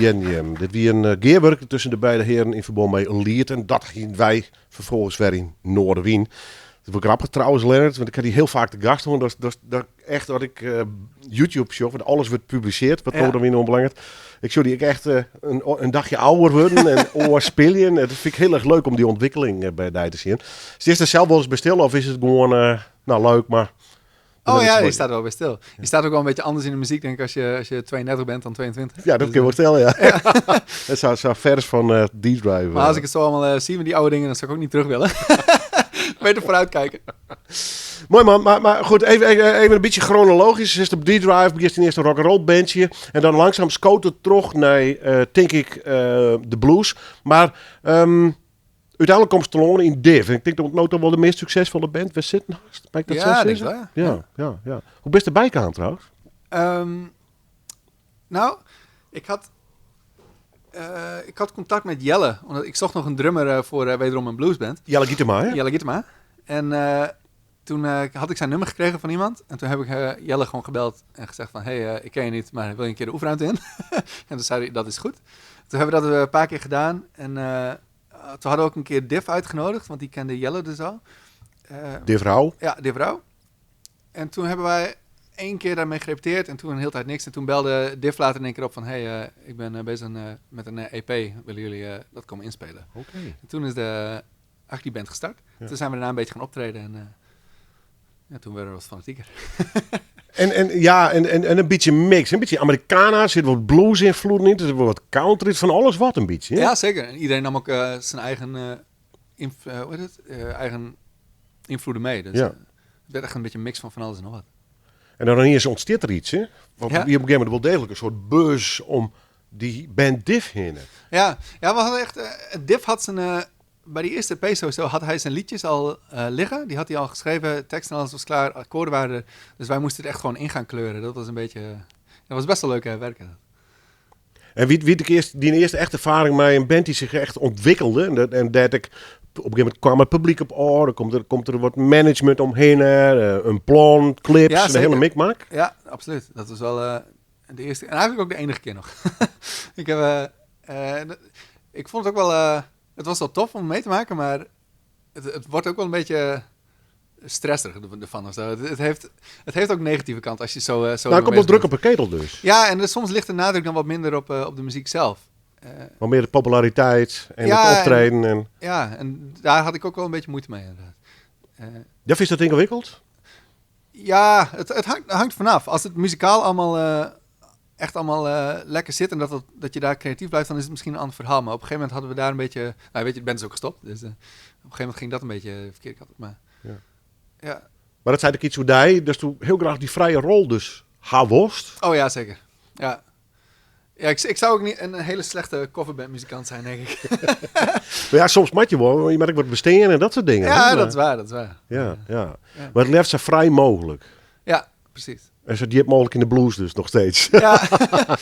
Dit wie een geerwerk tussen de beide heren in verband met Liert. En dat gingen wij vervolgens weer in Noorderwien. Dat wordt grappig trouwens, Leonard, want ik had die heel vaak de gast hoor. Dat echt dat ik YouTube-show, waar alles wordt gepubliceerd, wat Noorderwien onbelangrijk. Ik zou die echt een dagje ouder worden en oorspelen. Dat vind ik heel erg leuk om die ontwikkeling bij die te zien. Is het zelf wel eens bestellen of is het gewoon leuk, maar... Oh ja, je staat er wel bij stil. Je staat ook wel een beetje anders in de muziek, denk ik, als je 32 bent dan 22. Ja, dat kun je wel stellen, ja. Het is zo vers van D-Drive. Maar als ik het zo allemaal zie met die oude dingen, dan zou ik ook niet terug willen. Beter vooruit kijken. Mooi man, maar goed, even een beetje chronologisch. Is op D-Drive, begint in eerst een rock'n'roll bandje. En dan langzaam scoot het terug naar, denk ik, de blues. Maar... uiteindelijk komt Stallone in Div. En ik denk dat het nou wel de meest succesvolle band. We zitten naast. Ben ik dat zo denk zeggen? wel, Ja. Hoe best erbij gaan trouwens? Nou, ik had contact met Jelle. Omdat ik zocht nog een drummer voor wederom een bluesband. Jelle Gietema, hè? Jelle Gietema. En toen had ik zijn nummer gekregen van iemand. En toen heb ik Jelle gewoon gebeld en gezegd van... Hey, ik ken je niet, maar wil je een keer de oefenruimte in? En toen zei hij, dat is goed. Toen hebben we dat een paar keer gedaan. En... toen hadden we ook een keer Div uitgenodigd, want die kende Jelle dus al. Div Rauw? Ja, Div Rauw. En toen hebben wij 1 keer daarmee gerepeteerd en toen een hele tijd niks. En toen belde Div later in één keer op van... Hey, ik ben bezig met een EP. Willen jullie dat komen inspelen? Oké. En toen is die band gestart. Ja. Toen zijn we daarna een beetje gaan optreden en toen werden we wat fanatieker. En een beetje mix. Een beetje Americana, er zit wat blues invloeden in. Er zit wat country, van alles wat een beetje. Hè? Ja, zeker. En iedereen nam ook zijn eigen, eigen invloeden mee. Dus het werd echt een beetje een mix van alles en nog wat. En dan eerst ontsteert er iets, hè? Want hier op een gegeven moment wel degelijk een soort buzz om die band Div heen. Ja, we hadden echt... Div had zijn... bij die eerste EP sowieso had hij zijn liedjes al liggen. Die had hij al geschreven, tekst en alles was klaar, akkoorden waren er. Dus wij moesten er echt gewoon in gaan kleuren. Dat was een beetje... dat was best wel leuk werken. En wie die eerste echte ervaring met een band die zich echt ontwikkelde. En dat ik... Op een gegeven moment kwam het publiek op orde. Komt er wat management omheen. Een plan, clips, de hele mikmak. Ja, absoluut. Dat was wel de eerste... En eigenlijk ook de enige keer nog. Ik vond het ook wel... het was wel tof om mee te maken, maar het wordt ook wel een beetje stressig ervan. Of zo. Het heeft ook een negatieve kant als je zo nou, het komt wel druk op een ketel dus. Ja, en soms ligt de nadruk dan wat minder op de muziek zelf. Wat meer de populariteit en het optreden. En daar had ik ook wel een beetje moeite mee. Ja, vind je dat ingewikkeld? Ja, het hangt vanaf. Als het muzikaal allemaal echt allemaal lekker zit en dat je daar creatief blijft, dan is het misschien een ander verhaal. Maar op een gegeven moment hadden we daar een beetje... Nou, weet je, de band is ook gestopt. Dus op een gegeven moment ging dat een beetje verkeerd. Maar ja. Maar dat zei ik iets hoe jij, dus toen heel graag die vrije rol dus worst. Oh ja, zeker. Ja. Ja, ik zou ook niet een hele slechte coverbandmuzikant zijn, denk ik. Maar ja, soms mat je wel, je merkt wat besteden en dat soort dingen. Ja, hè? dat is waar. Ja. Maar het leeft zo vrij mogelijk. Ja, precies. En zo diep mogelijk in de blues dus nog steeds. Ja. Maar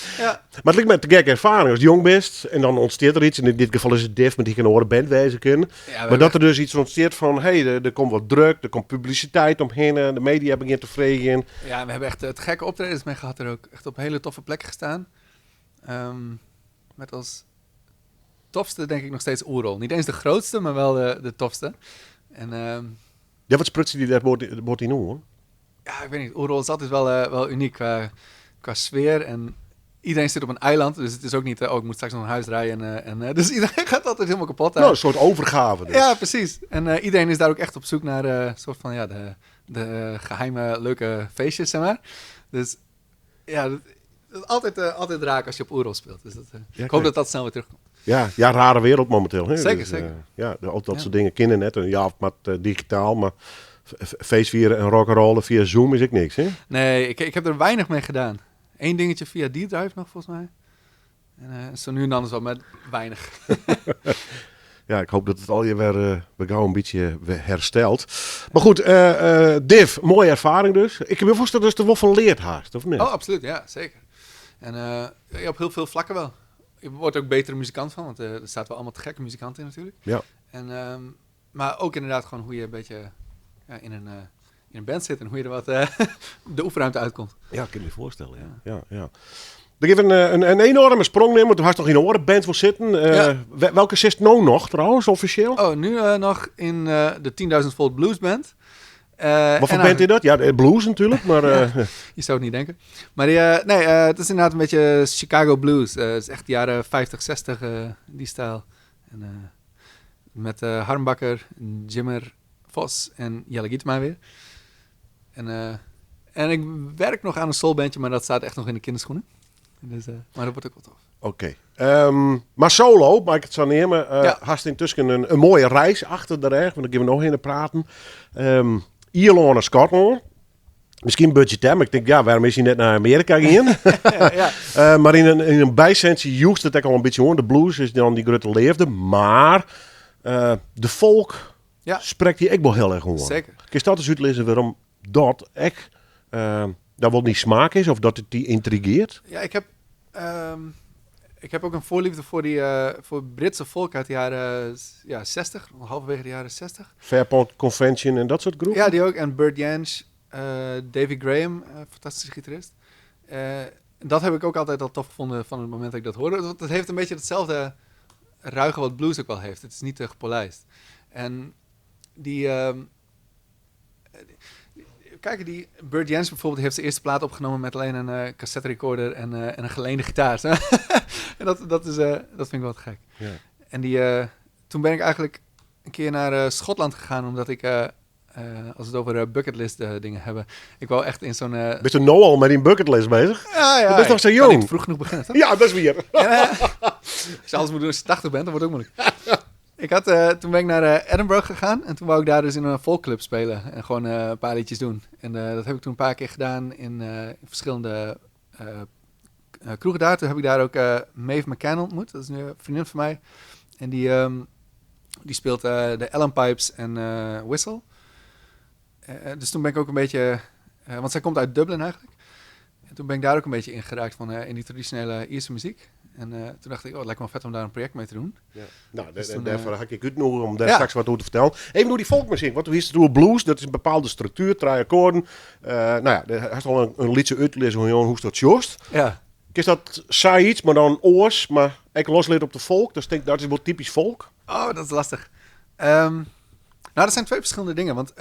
het lijkt me te gekke ervaring als je jong bent en dan ontsteert er iets. En in dit geval is het Div, met die kan horen band wezen kunnen. Ja, maar dat er dus iets ontsteert van, er komt wat druk, er komt publiciteit omheen, de media begint te vregen. Ja, we hebben echt het gekke optredens mee gehad er ook. Echt op hele toffe plekken gestaan. Met als tofste denk ik nog steeds Oerol. Niet eens de grootste, maar wel de tofste. En Ja, wat sprutsen die daar wordt in hoor? ja, ik weet niet. Oerol is altijd wel uniek qua sfeer. En iedereen zit op een eiland, dus het is ook niet... ik moet straks nog een huis rijden. Dus iedereen gaat altijd helemaal kapot. Nou, een soort overgave dus. Ja, precies. En iedereen is daar ook echt op zoek naar soort van de geheime leuke feestjes, zeg maar. Dus ja, dat is altijd raak als je op Oerol speelt. Dus ik hoop dat snel weer terugkomt. Ja, rare wereld momenteel. Hè? Zeker, dus, zeker. Ook dat soort dingen kennen net. Ja, met digitaal, maar feestvieren en rock'n'rollen via Zoom is ik niks, hè? Nee, ik heb er weinig mee gedaan. Eén dingetje via D-Drive nog, volgens mij. En zo nu en dan is wel met weinig. Ja, ik hoop dat het al je weer gauw een beetje weer herstelt. Maar goed, Div, mooie ervaring dus. Ik heb me voorstellen dat je er wel van leert haast, of niet? Oh, absoluut, ja, zeker. En op heel veel vlakken wel. Je wordt ook betere muzikant van, want er staat wel allemaal te gekke muzikanten in natuurlijk. Ja. En, maar ook inderdaad gewoon hoe je een beetje in een band zit en hoe je er wat de oefenruimte uitkomt. Ja, ik kan me voorstellen, ja. Dan geef een enorme sprong nemen, want toen had je toch in een orenband voor zitten. Welke zit nou nog trouwens, officieel? Oh, nu nog in de 10.000 Volt Blues Band. Wat voor band is dat? Ja, de blues natuurlijk, maar... Je zou het niet denken. Maar het is inderdaad een beetje Chicago Blues. Het is echt de jaren 50, 60, die stijl. En, met Harmbakker, Jimmer Vos en Jelle Gietema weer. En ik werk nog aan een soulbandje, maar dat staat echt nog in de kinderschoenen. Dus, maar dat wordt ook wel tof. Oké. Maar solo, maar ik het zo nemen, hast intussen een mooie reis achter de rug, want dan gaan we nog in praten. Ierland en Schotland. Misschien budgetair, maar ik denk, waarom is hij net naar Amerika gegaan? Maar in een bijsensie juist het ook al een beetje hoor. De blues is dan die grote leefde, maar de folk spreekt die ook wel heel erg hoor. Zeker. Kun je dat eens uitlezen waarom dat echt dat wel niet smaak is of dat het die intrigeert? Ja, ik heb ook een voorliefde voor Britse folk uit de jaren 60, halverwege de jaren 60. Fairport Convention en dat soort groepen? Ja, die ook. En Bert Jansch, Davy Graham, fantastische gitarist. Dat heb ik ook altijd al tof gevonden van het moment dat ik dat hoorde. Want het heeft een beetje hetzelfde ruige wat blues ook wel heeft. Het is niet te gepolijst. En die Bert Jansch bijvoorbeeld heeft zijn eerste plaat opgenomen met alleen een cassette recorder en een geleende gitaar. En dat vind ik wel te gek. Ja. En toen ben ik eigenlijk een keer naar Schotland gegaan, omdat ik, als we het over bucketlist dingen hebben, ik wou echt in zo'n... Ben je nou al met die bucketlist bezig? Ja. Dat is nog zo Kan jong. niet vroeg genoeg beginnen, toch? Ja, dat is weer. Als je alles moet doen als je 80 bent, dan wordt het ook moeilijk. Toen ben ik naar Edinburgh gegaan en toen wou ik daar dus in een folkclub spelen en gewoon een paar liedjes doen. En dat heb ik toen een paar keer gedaan in verschillende kroegen daar. Toen heb ik daar ook Maeve McCann ontmoet, dat is nu een vriendin van mij. En die speelt de Allen Pipes en Whistle. Dus toen ben ik ook een beetje, want zij komt uit Dublin eigenlijk. En toen ben ik daar ook een beetje in geraakt in die traditionele Ierse muziek. En toen dacht ik, het lijkt me wel vet om daar een project mee te doen. Ja. Nou, Dus daarvoor had ik het nog om daar straks wat over te vertellen. Even door die folkmuziek, want hoe is het door blues? Dat is een bepaalde structuur, 3 akkoorden. Daar is al een liedje uitgelezen hoe dat jost. Ja. Is dat saai iets, maar dan oors, maar ik loslid op de folk. Dus denk dat is wel typisch folk. Oh, dat is lastig. Nou, dat zijn twee verschillende dingen. Want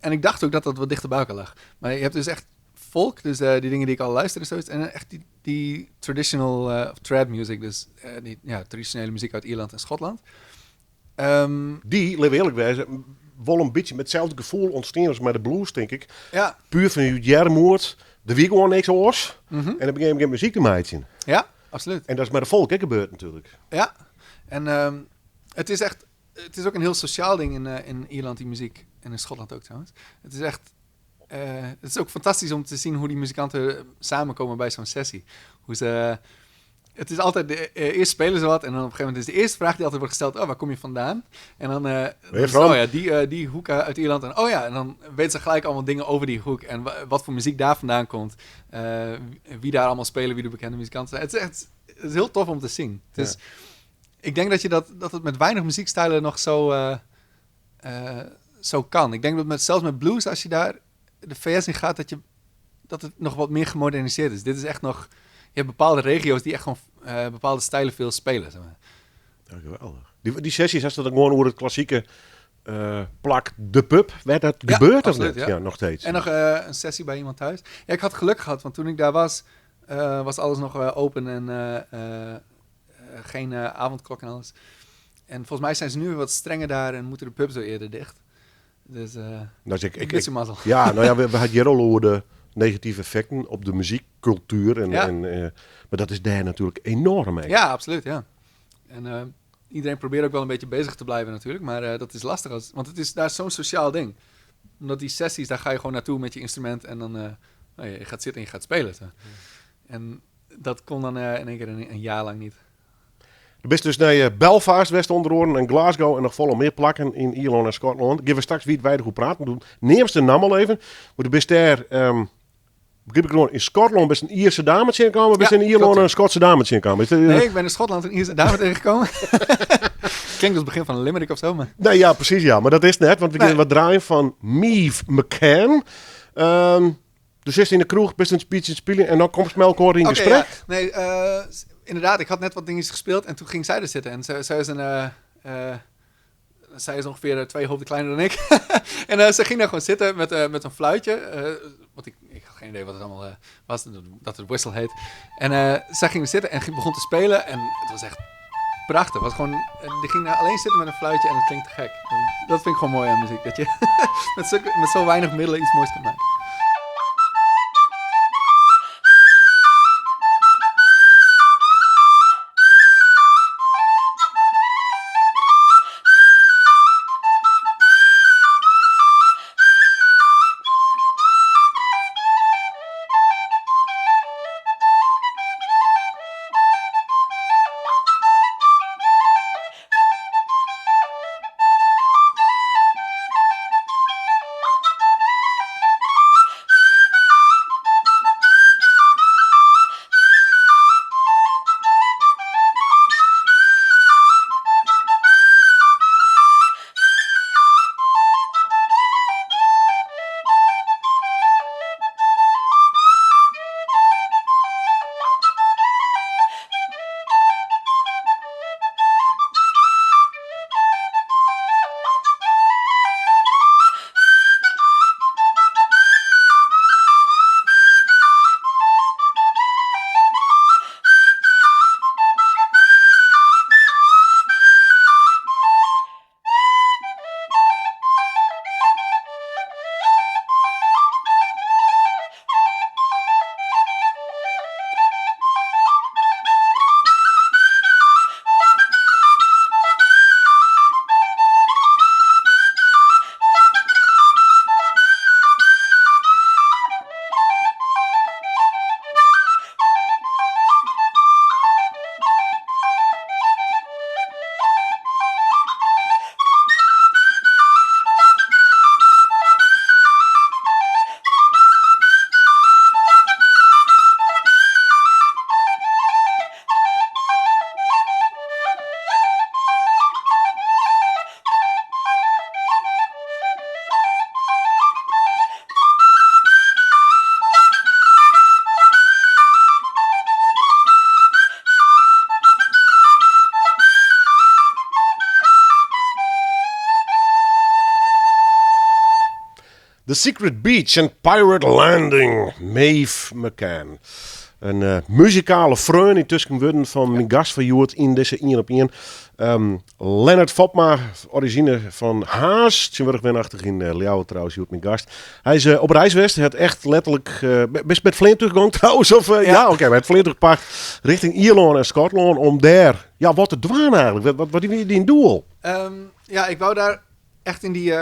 ik dacht ook dat dat wat dichter bij elkaar lag. Maar je hebt dus echt folk, dus die dingen die ik al luister en zoiets. En echt die traditional trad music, dus die traditionele muziek uit Ierland en Schotland. Die, laten we eerlijk wezen, wel een beetje met hetzelfde gevoel ontstaan als met de blues, denk ik. Ja, Puur van je jarmoord, de wie gewoon niks oors. En dan begin je muziek te maken. ja, absoluut. En dat is met de volk ook gebeurd natuurlijk. Ja, en het is ook een heel sociaal ding in Ierland, die muziek. En in Schotland ook trouwens. Het is echt, het is ook fantastisch om te zien hoe die muzikanten samenkomen bij zo'n sessie. Hoe ze, het is altijd, eerst spelen ze wat en dan op een gegeven moment is de eerste vraag die altijd wordt gesteld, waar kom je vandaan? En dan, dan is het, die hoek uit Ierland. En dan weten ze gelijk allemaal dingen over die hoek en wat voor muziek daar vandaan komt. Wie daar allemaal spelen, wie de bekende muzikanten zijn. Het is heel tof om te zien. Het is, ik denk dat het met weinig muziekstijlen nog zo kan. Ik denk dat zelfs met blues, als je daar de VS in gaat, dat het nog wat meer gemoderniseerd is. Dit is echt nog... Je hebt bepaalde regio's die echt gewoon bepaalde stijlen veel spelen. Zeg maar. Ja, geweldig. Die sessies, als dat dan gewoon over het klassieke plak de pub, werd dat gebeurd of absoluut, niet? ja. Ja, nog steeds. En nog een sessie bij iemand thuis. Ja, ik had geluk gehad, want toen ik daar was alles nog open en geen avondklok en alles. En volgens mij zijn ze nu wat strenger daar en moeten de pubs zo eerder dicht. Dus Nou, ik mis je mazzel. Ja, nou ja, we hadden hier al over de negatieve effecten op de muziekcultuur. Maar dat is daar natuurlijk enorm mee. Ja, absoluut, ja. En iedereen probeert ook wel een beetje bezig te blijven natuurlijk, maar dat is lastig. Want het is daar zo'n sociaal ding. Omdat die sessies, daar ga je gewoon naartoe met je instrument en dan je gaat zitten en je gaat spelen. Zo. En dat kon dan in één keer een jaar lang niet. Je bent dus naar Belfast, West-Onderhoorn en Glasgow en nog volle meer plakken in Ierland en Schotland. Geven we straks wie het wijder goed praten doen. Neem de naam al even. Maar de best daar, begrijp ik gewoon, in Schotland best een Ierse dame tegenkomen, best in Ierland klopt. een Schotse dame tegenkomen. Nee, ik ben in Schotland een Ierse dame tegengekomen. Klinkt als het begin van een limerick of zo, maar... Nee, ja, precies, ja. Maar dat is net, want we gaan Nee. wat draaien van Maeve McCann. Dus eerst in de kroeg, best een speech spelen en dan komt Melkor in Oké, gesprek. ja. Nee, inderdaad, ik had net wat dingetjes gespeeld en toen ging zij er zitten. En zij is ongeveer 2 hoofden kleiner dan ik. En ze ging daar gewoon zitten met een fluitje. Want ik had geen idee wat het allemaal was, dat het whistle heet. En zij ging er zitten en begon te spelen. En het was echt prachtig. Het was gewoon, die ging daar alleen zitten met een fluitje en het klinkt te gek. En dat vind ik gewoon mooi aan muziek. Dat je met zo weinig middelen iets moois kan maken. The Secret Beach and Pirate Landing, Maeve McCann. een muzikale vreun intussen worden van mijn gast van Joert in deze 1 op 1. Lennart Fopma, origine van Haas. Zijn werk wenachtig in Leeuwen trouwens, Joert mijn gast. Hij is op reis geweest. Hij had echt letterlijk... best met Flint teruggegaan trouwens? Of, ja, oké, met Flint teruggepakt richting Ierland en Schotland om daar... Ja, wat te doen eigenlijk? Wat is die doel? Ja, ik wou daar echt in die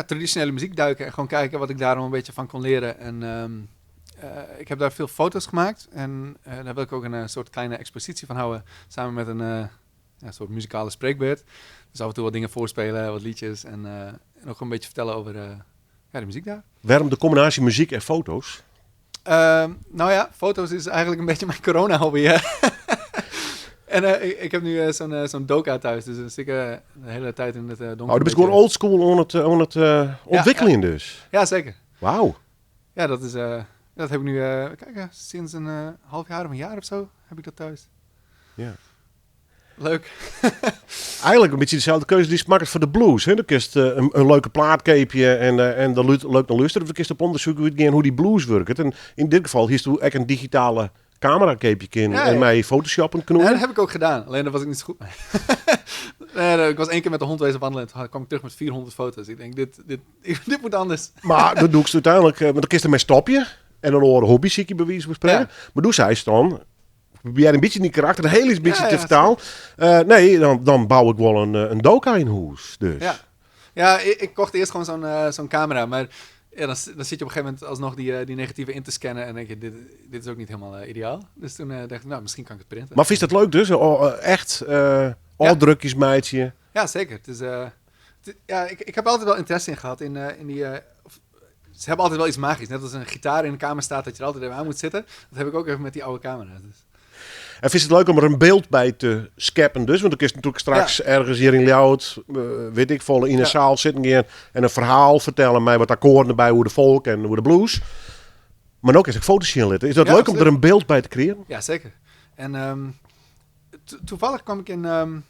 traditionele muziek duiken en gewoon kijken wat ik daar een beetje van kon leren. En ik heb daar veel foto's gemaakt en daar wil ik ook een soort kleine expositie van houden, samen met een soort muzikale spreekbeurt. Dus af en toe wat dingen voorspelen, wat liedjes en ook een beetje vertellen over de muziek daar. Waarom de combinatie muziek en foto's? Nou ja, foto's is eigenlijk een beetje mijn corona-hobby. En ik heb nu zo'n doka thuis, dus dan zit ik de hele tijd in het donker. Oh, dat is gewoon oldschool aan het ontwikkelen dus. Ja, zeker. Wauw. Ja, dat heb ik nu, sinds een half jaar of een jaar of zo heb ik dat thuis. Ja. Leuk. Eigenlijk een beetje dezelfde keuze die is gemaakt voor de blues. Hè? Dan kun je een leuke plaatkeepje en dan leuk naar luisteren. Of dan kun je op onderzoek uitgaan hoe die blues werkt. En in dit geval hier is echt een digitale camerakeepje en mij photoshoppen knoeien. Ja, dat heb ik ook gedaan. Alleen daar was ik niet zo goed mee. Ik was 1 keer met de hond wezen wandelen en toen kwam ik terug met 400 foto's. Ik denk, dit moet anders. Maar dat doe ik uiteindelijk, want dan kun je ermee stopje. En dan horen hobby zie ik je bij wijze van spreken. Ja. Maar doe zij dan... Probeer een beetje die karakter, een heel beetje te vertalen. Nee, dan bouw ik wel een doka in huis. Dus. Ja, ik kocht eerst gewoon zo'n camera. Maar ja, dan zit je op een gegeven moment alsnog die negatieve in te scannen. En denk je, dit is ook niet helemaal ideaal. Dus toen dacht ik, nou, misschien kan ik het printen. Maar vind je dat leuk dus? Echt drukjes meidje? Ja, zeker. Ik heb altijd wel interesse in gehad in die... ze hebben altijd wel iets magisch. Net als een gitaar in de kamer staat dat je er altijd even aan moet zitten. Dat heb ik ook even met die oude camera. Dus. En vind je het leuk om er een beeld bij te scheppen dus? Want dan kun je natuurlijk straks ergens hier in Ljouwert, weet ik, volle in een zaal zitten en een verhaal vertellen. Mij wat akkoorden erbij, hoe de folk en hoe de blues. Maar ook als ik foto's zien laten. Is dat leuk om er een beeld bij te creëren? Ja, zeker. En toevallig kwam ik in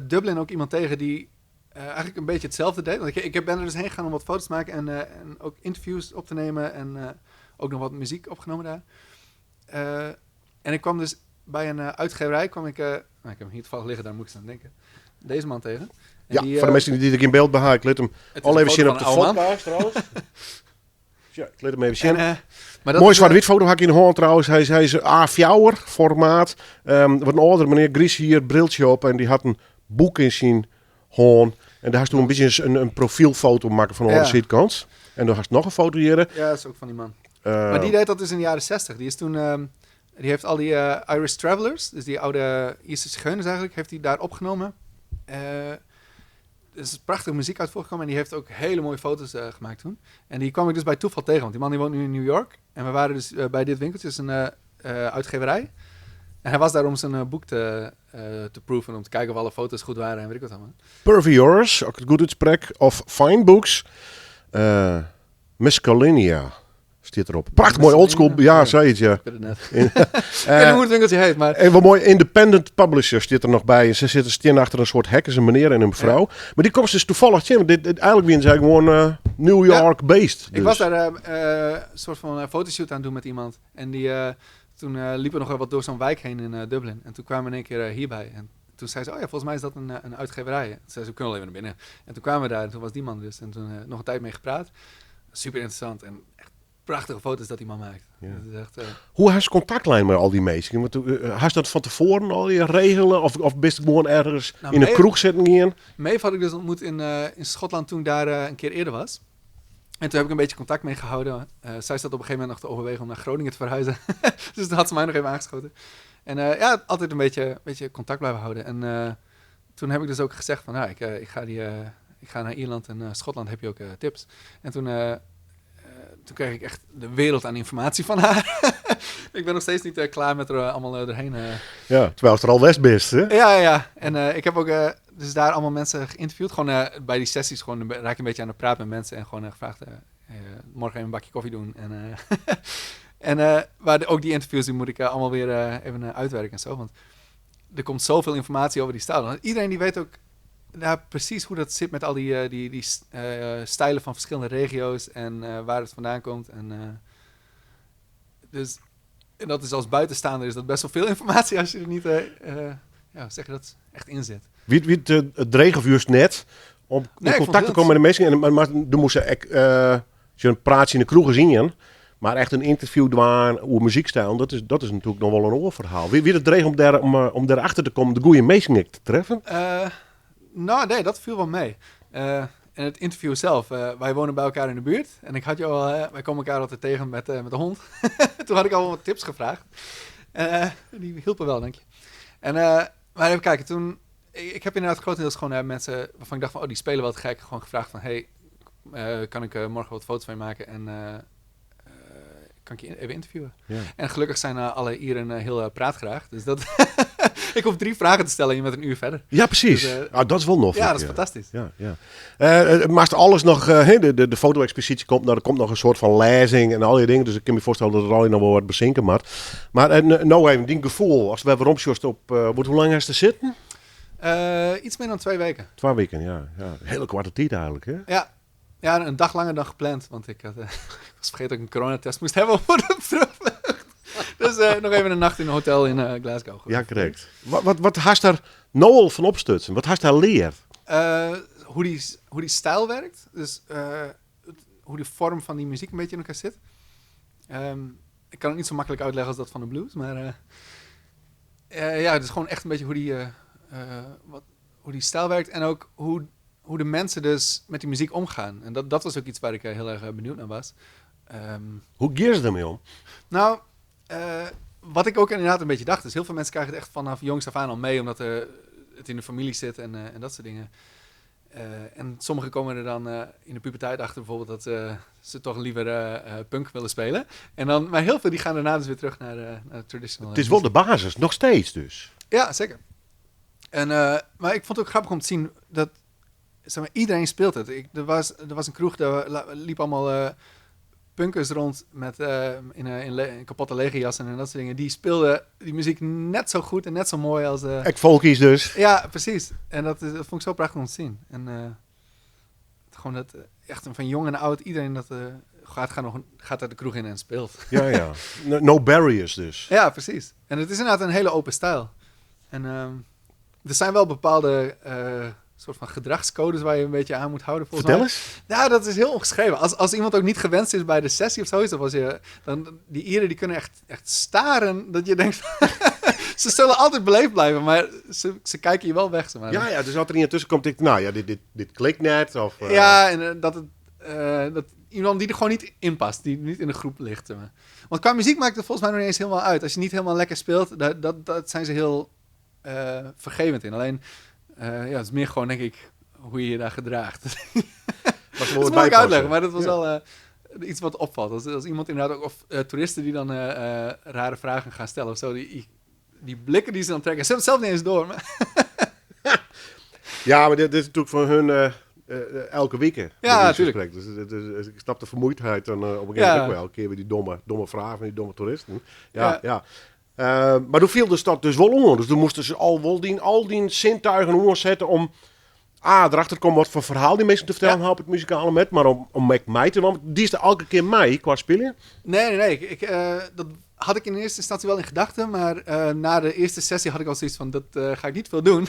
Dublin ook iemand tegen die eigenlijk een beetje hetzelfde deed. Want ik ben er dus heen gegaan om wat foto's te maken en ook interviews op te nemen en ook nog wat muziek opgenomen daar. En ik kwam dus bij een uitgeverij, ik heb hem hier toevallig liggen, daar moet ik aan denken. Deze man tegen. En ja, voor de mensen die ik in beeld behaal, ik let hem al even zien op de foto trouwens. Ja, ik let hem even zien. Mooi zwart-wit foto had ik in de hand trouwens. Hij is A4 formaat. Wat een oudere meneer, Gries hier, briltje op. En die had een boek in zijn hand. En daar had toen een beetje een profielfoto maken van de zijkant. En dan had nog een foto hier. Ja, dat is ook van die man. Maar die deed dat dus in de jaren 60. Die is toen... Die heeft al die Irish Travelers, dus die oude Ierse zigeuners eigenlijk, heeft hij daar opgenomen. Er is prachtige muziek uit voorgekomen en die heeft ook hele mooie foto's gemaakt toen. En die kwam ik dus bij toeval tegen, want die man die woont nu in New York. En we waren dus bij dit winkeltje, dus een uitgeverij. En hij was daar om zijn boek te proeven, om te kijken of alle foto's goed waren en weet ik wat allemaal. Purveyors, ook het goed uitsprek, of Fine Books. Mescalinia. Stiet erop. Prachtig mooi oldschool. Ja, zei het, ja. Ik weet het net. Ik weet niet hoe het winkeltje heet, maar... En wat mooi independent publisher zit er nog bij. Ze zitten steen achter een soort hek, is een meneer en een mevrouw. Ja. Maar die komt dus toevallig, eigenlijk wie zijn gewoon New York-based. Dus. Ik was daar een soort van fotoshoot aan het doen met iemand. En toen liepen we nog wel wat door zo'n wijk heen in Dublin. En toen kwamen we in één keer hierbij. En toen zei ze, oh ja, volgens mij is dat een uitgeverij. En toen zei ze, we kunnen wel even naar binnen. En toen kwamen we daar en toen was die man dus. En toen nog een tijd mee gepraat. Super interessant en echt prachtige foto's dat die man maakt. Ja. Dat is echt, Hoe had je contactlijn met al die mensen? Had je dat van tevoren al je regelen? Of best gewoon ergens in een kroeg zitten in? Maeve had ik dus ontmoet in Schotland toen ik daar een keer eerder was. En toen heb ik een beetje contact mee gehouden. Zij zat op een gegeven moment nog te overwegen om naar Groningen te verhuizen. Dus toen had ze mij nog even aangeschoten. En altijd een beetje contact blijven houden. En toen heb ik dus ook gezegd van, nou, ik ga naar Ierland en Schotland, heb je ook tips. En toen kreeg ik echt de wereld aan informatie van haar. Ik ben nog steeds niet klaar met er allemaal erheen. Ja, terwijl het er al west best, hè? Ja. En ik heb ook dus daar allemaal mensen geïnterviewd. Gewoon bij die sessies gewoon raak ik een beetje aan de praat met mensen. En gewoon gevraagd, morgen even een bakje koffie doen. En ook die interviews die moet ik allemaal weer even uitwerken en zo. Want er komt zoveel informatie over die stijl. Iedereen die weet ook precies hoe dat zit met al die stijlen van verschillende regio's en waar het vandaan komt. En, dus En dat is als buitenstaander is dat best wel veel informatie als je er niet, zeg je dat, echt in zit. Wie het dreig of juist net om in ik vond contact te het komen met de mensen. Maar dan moest je een praatje in de kroeg zien je. Maar echt een interview doen over muziekstijl, dat is natuurlijk nog wel een oorverhaal. Wie het dreig om daarachter te komen, de goede meesting te treffen? Nee, dat viel wel mee. En het interview zelf, wij wonen bij elkaar in de buurt. En ik had je al, wij komen elkaar altijd tegen met de hond. Toen had ik al wat tips gevraagd. Die hielpen wel, denk je. Maar even kijken, ik heb inderdaad grotendeels gewoon mensen waarvan ik dacht van, die spelen wel te gek. Gewoon gevraagd van, kan ik morgen wat foto's van je maken en kan ik je even interviewen? Ja. En gelukkig zijn alle Ieren heel praatgraag. Dus dat ik hoef 3 vragen te stellen en je bent een uur verder. Ja, precies. Dus, dat is wel nog. Ja, dat is fantastisch. Ja. Maar alles nog, de foto-expositie komt, er komt nog een soort van lezing en al die dingen. Dus ik kan me voorstellen dat er al nog wel wat bezinken moet. Maar nou even, die gevoel, als we weer omsjoest op, hoe lang is te zitten? Iets meer dan 2 weken. 2 weken, ja. Een hele kwarte tijd eigenlijk, hè? Ja, een dag langer dan gepland. Want ik was vergeten dat ik een coronatest moest hebben voor de terugvlucht. Dus nog even een nacht in een hotel in Glasgow. Ja, correct. Wat haast daar Noel van opstutsen? Wat haast daar leert? Hoe die stijl werkt. Dus hoe de vorm van die muziek een beetje in elkaar zit. Ik kan het niet zo makkelijk uitleggen als dat van de blues. Maar het is gewoon echt een beetje hoe die stijl werkt. En ook hoe de mensen dus met die muziek omgaan. En dat was ook iets waar ik heel erg benieuwd naar was. Hoe gaan ze ermee om? Nou, wat ik ook inderdaad een beetje dacht, is heel veel mensen krijgen het echt vanaf jongs af aan al mee, omdat het in de familie zit en dat soort dingen. En sommigen komen er dan in de puberteit achter bijvoorbeeld dat ze toch liever punk willen spelen. Maar heel veel die gaan daarna dus weer terug naar de traditional. Het is wel de basis, nog steeds dus. Ja, zeker. Maar ik vond het ook grappig om te zien dat iedereen speelt het. Er was een kroeg, daar liep allemaal punkers rond met in kapotte legerjassen en dat soort dingen. Die speelden die muziek net zo goed en net zo mooi als... Folkies dus. Ja, precies. En dat vond ik zo prachtig om te zien. En gewoon dat echt van jong en oud, iedereen dat gaat er de kroeg in en speelt. Ja. No barriers dus. Ja, precies. En het is inderdaad een hele open stijl. En er zijn wel bepaalde soort van gedragscodes waar je een beetje aan moet houden. Vertel eens. Ja, dat is heel ongeschreven. Als iemand ook niet gewenst is bij de sessie of zoiets, dan die Ieren die kunnen echt staren dat je denkt... Ze zullen altijd beleefd blijven, maar ze kijken je wel weg. Zeg maar. Ja, dus als er niet tussen komt, denk ik, dit klikt net. Of, Ja, en dat iemand die er gewoon niet in past, die niet in de groep ligt. Zeg maar. Want qua muziek maakt het volgens mij nog niet eens helemaal uit. Als je niet helemaal lekker speelt, dat zijn ze heel vergevend in. Alleen, het is meer gewoon, denk ik, hoe je je daar gedraagt. Dat is moeilijk uitleggen, maar dat was wel iets wat opvalt. Als iemand inderdaad ook, of toeristen die dan rare vragen gaan stellen of zo, die blikken die ze dan trekken, ze hebben het zelf niet eens door. Maar ja, maar dit is natuurlijk voor hun elke week. Ja, natuurlijk. Dus ik snap de vermoeidheid dan op een gegeven moment ook wel. Een keer weer die domme vragen van die domme toeristen. Ja. Maar toen viel de stad dus wel onder. Dus toen moesten ze al die zintuigen omzetten om erachter te komen wat voor verhaal die mensen te vertellen hebben op het muzikale met. Maar om met mij te want die is er elke keer mij qua spelen. Nee. Dat had ik in eerste instantie wel in gedachten. Maar na de eerste sessie had ik al zoiets van, dat ga ik niet veel doen.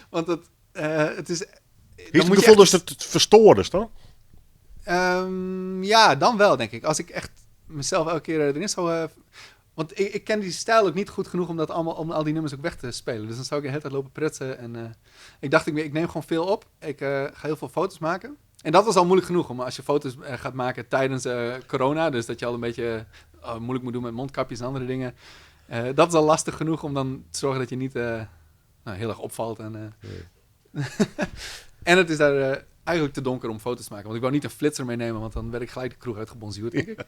Want het is... Is het gevoel dat het verstoord is dan? Ja, dan wel, denk ik. Als ik echt mezelf elke keer erin zou... want ik ken die stijl ook niet goed genoeg om om al die nummers ook weg te spelen. Dus dan zou ik de hele tijd lopen prutsen. En ik dacht, ik neem gewoon veel op. Ik ga heel veel foto's maken. En dat was al moeilijk genoeg. Om als je foto's gaat maken tijdens corona. Dus dat je al een beetje moeilijk moet doen met mondkapjes en andere dingen. Dat is al lastig genoeg om dan te zorgen dat je niet heel erg opvalt. En, en het is daar eigenlijk te donker om foto's te maken. Want ik wou niet een flitser meenemen, want dan werd ik gelijk de kroeg uitgebonzuurd, denk ik.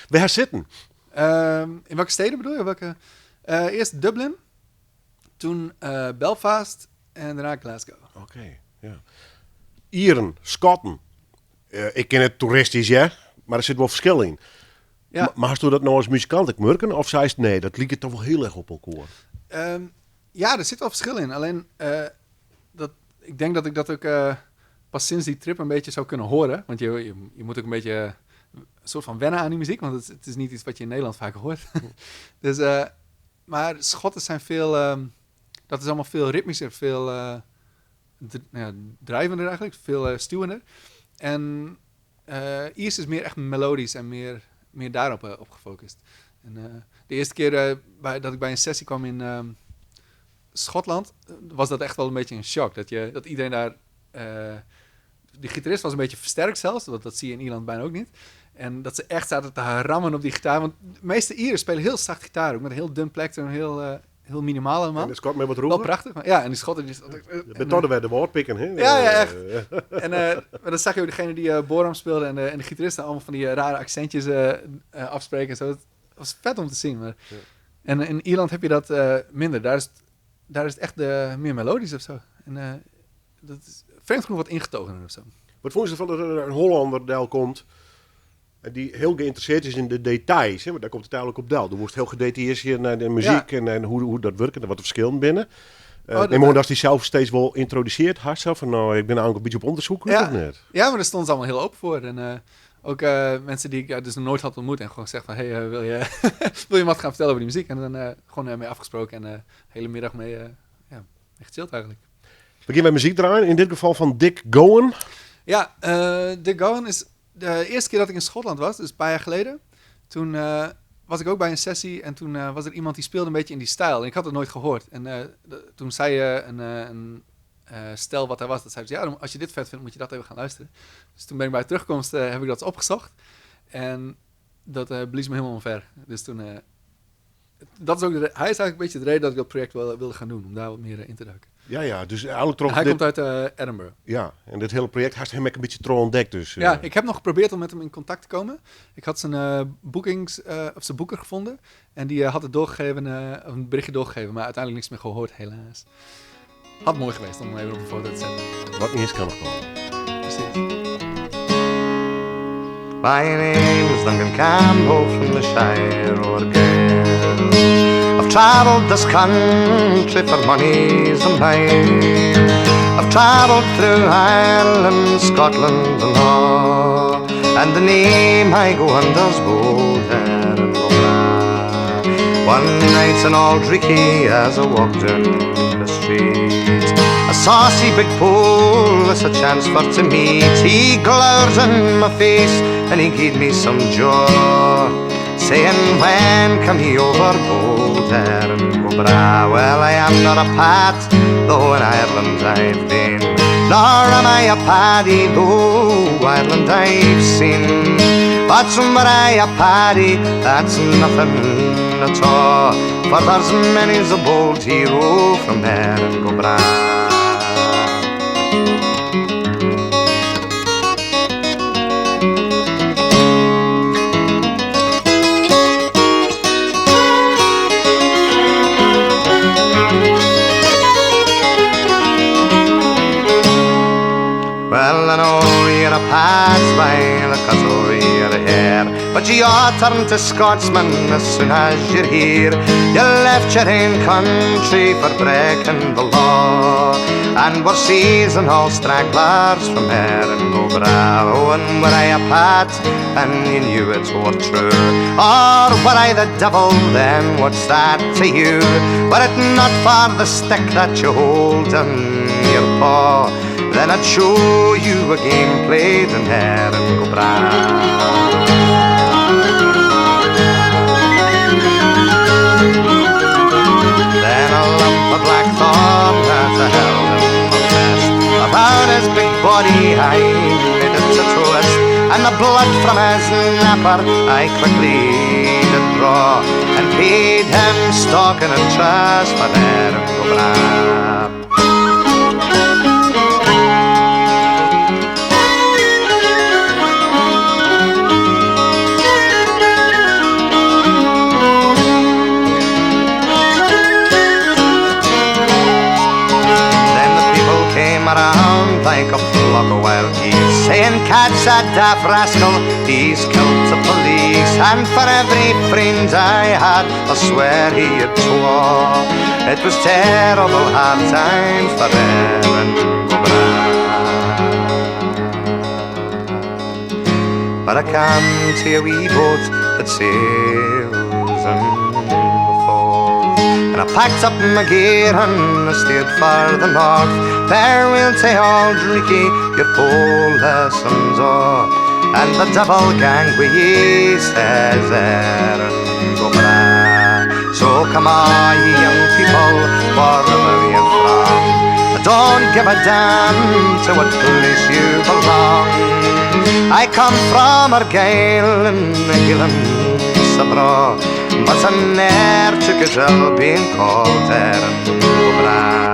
Waar zitten? In welke steden bedoel je? Eerst Dublin, toen Belfast en daarna Glasgow. Oké, ja. Ieren, Schotten. Ik ken het toeristisch, ja, maar er zit wel verschil in. Ja. Maar hast u dat nou als muzikant ik merken? Of zei je nee, dat liep het toch wel heel erg op elkaar? Ja, er zit wel verschil in. Alleen, ik denk dat ik dat ook pas sinds die trip een beetje zou kunnen horen. Want je moet ook een beetje soort van wennen aan die muziek, want het is niet iets wat je in Nederland vaak hoort. Dus, maar Schotten zijn veel, dat is allemaal veel ritmischer, veel drijvender eigenlijk, veel stuwender. En Iers is meer echt melodisch en meer daarop op gefocust. En, de eerste keer dat ik bij een sessie kwam in Schotland, was dat echt wel een beetje een shock. Dat iedereen daar... die gitarist was een beetje versterkt zelfs, dat zie je in Ierland bijna ook niet. En dat ze echt zaten te rammen op die gitaar. Want de meeste Ieren spelen heel zacht gitaar, ook met een heel dun plektrum, heel minimaal allemaal. En de Schot met wat roepen. Wel prachtig, maar ja, en die Schotten... De methode werd de woordpikken, hè? Ja, echt. En maar dan zag je ook degene die Boram speelde en de gitaristen allemaal van die rare accentjes afspreken en zo. Het was vet om te zien. Maar... Ja. En in Ierland heb je dat minder. Daar is het echt meer melodisch of zo. En dat is vreemd genoeg wat ingetogener of zo. Wat vond je ervan dat er een Hollander Del komt die heel geïnteresseerd is in de details? Hè? Want daar komt het uiteindelijk op Del. Er wordt heel gedetailleerd naar de muziek en hoe dat werkt en wat de verschillen binnen. Neem maar dat hij zelf steeds wel introduceert. Zo van, nou, ik ben eigenlijk een beetje op onderzoek. Ja, net. Ja, maar daar stonden ze allemaal heel open voor. En ook mensen die ik dus nog nooit had ontmoet en gewoon zeggen van, hey, wil je wat gaan vertellen over die muziek? En dan gewoon mee afgesproken en de hele middag mee gechilled eigenlijk. Begin met muziek draaien, in dit geval van Dick Gowan. Ja, Dick Gowan is de eerste keer dat ik in Schotland was, dus een paar jaar geleden. Toen was ik ook bij een sessie en toen was er iemand die speelde een beetje in die stijl. En ik had het nooit gehoord. En toen zei een stel wat hij was, dat zei ze, ja, als je dit vet vindt, moet je dat even gaan luisteren. Dus toen ben ik bij terugkomst, heb ik dat eens opgezocht. En dat blies me helemaal omver. Dus toen... dat is ook hij is eigenlijk een beetje de reden dat ik dat project wilde gaan doen, om daar wat meer in te duiken. Ja, dus eigenlijk trok hij komt uit Edinburgh. Ja, en dit hele project heeft hem een beetje trouw ontdekt. Dus, Ja, ik heb nog geprobeerd om met hem in contact te komen. Ik had zijn boeker gevonden en die had het doorgegeven, een berichtje doorgegeven, maar uiteindelijk niks meer gehoord, helaas. Had mooi geweest om hem even op een foto te zetten. Wat niet eens kan nog komen. Precies. My name's Duncan Campbell from the Shire O'Gale. I've travelled this country for monies and mine. I've travelled through Ireland, Scotland and all. And the name I go under's Boulder and Gobra. One night in Aldrichy as I walked in the street, a saucy big pole was a chance for to meet. He glowered in my face and he gave me some jaw, saying, when come ye over Boulder and Gobra? Well, I am not a Pat, though in Ireland I've been, nor am I a Paddy, though Ireland I've seen. But were I a Paddy, that's nothing at all, for there's many's a bold hero from there and Gobra. Well, I know you're a pass by the castle you're here, but you ought to turn to Scotsman as soon as you're here. You left your own country for breaking the law, and we're seizing all stragglers from here and Gobra. Oh, and were I a Pat, and you knew it were true, or were I the devil, then what's that to you? Were it not for the stick that you hold in your paw, then I'd show you a game played in here and Gobra. Then a lump of black thorn that I held in my chest, about his big body I made it to twist, and the blood from his napper I quickly did draw, and paid him stocking and trust for there and Gobra. Around like a flock of wild geese, saying, catch that daft rascal, he's killed the police. And for every friend I had, I swear he had swore, it was terrible hard times for them and Gobra. but I come to a wee boat that sails in the falls. And I packed up my gear and I steered for the north. There we'll take old Ricky, your pole lessons off. And the double gang we says there and go back. So come on, ye young people, wherever you're from, don't give a damn to what place you belong. I come from Argyll and Gillen, but I ne'er took a job being called there and go back.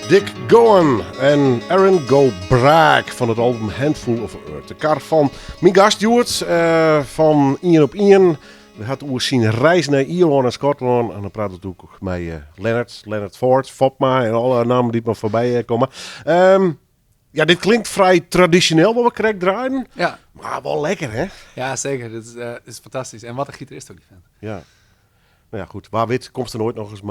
Dick Gowan en Aaron Go Braak van het album Handful of Earth. De kar van mijn gast Stuart van Ien op Ien. We hadden over zijn reis naar Ierland en Schotland. En dan praten we ook met Leonard Ford, Fopma en alle namen die maar voorbij komen. Ja, dit klinkt vrij traditioneel wat we correct draaien. Ja. Maar wel lekker, hè? Ja, zeker. Dit is fantastisch. En wat een gitarist ook die vent. Ja. Nou ja, goed. Waar weet komt er nooit nog eens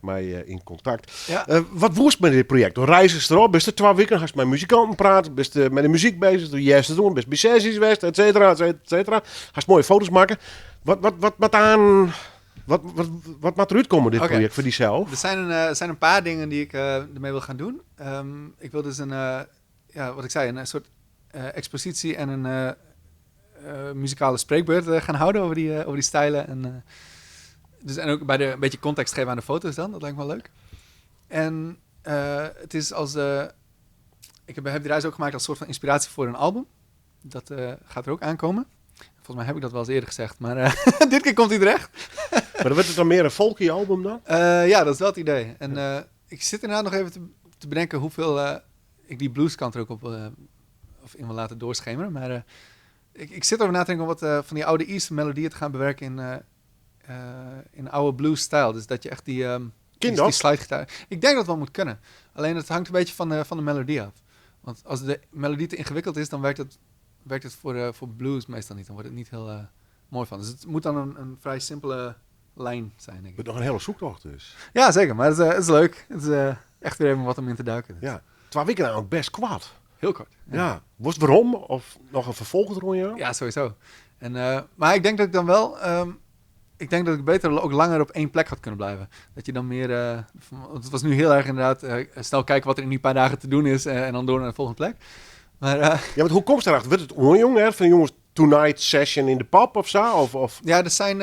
mee in contact. Ja. Wat woest met dit project? Door reizen erop, best er 2 weken, ga je met muzikanten praten, best met de muziek bezig, de juiste doen, best bij sessies geweest, et cetera, et cetera. Ga je mooie foto's maken. Wat moet eruit komen dit project voor diezelf? Er zijn een paar dingen die ik ermee wil gaan doen. Ik wil dus wat ik zei, een soort expositie en een muzikale spreekbeurt gaan houden over die stijlen. En ook een beetje context geven aan de foto's dan. Dat lijkt me wel leuk. En het is ik heb die reis ook gemaakt als soort van inspiratie voor een album. Dat gaat er ook aankomen. Volgens mij heb ik dat wel eens eerder gezegd. Maar dit keer komt hij terecht. Maar dan wordt het dan meer een folky album dan? Ja, dat is wel het idee. En ik zit inderdaad nog even te bedenken hoeveel ik die blueskant er ook op of in wil laten doorschemeren. Maar ik zit over na te denken om wat van die oude Eastern melodieën te gaan bewerken in oude blues-stijl. Dus dat je echt die slidegitaar... Ik denk dat het wel moet kunnen. Alleen het hangt een beetje van de melodie af. Want als de melodie te ingewikkeld is, dan werkt het voor blues meestal niet. Dan wordt het niet heel mooi van. Dus het moet dan een vrij simpele lijn zijn, denk ik. Het nog een hele zoektocht dus. Ja, zeker. Maar het is leuk. Het is echt weer even wat om in te duiken. Dus. Ja. 2 weken nou ook best kwaad. Heel kort. Ja. Was het waarom? Of nog een vervolg erom? Ja, sowieso. Maar ik denk dat ik dan wel... ik denk dat ik beter ook langer op één plek had kunnen blijven. Dat je dan meer... het was nu heel erg inderdaad... snel kijken wat er in die paar dagen te doen is... en dan door naar de volgende plek. Maar, ja, maar hoe komt het erachter? Wordt het onjong, hè? Van jongens, tonight session in de pub of zo? Of? Ja, er zijn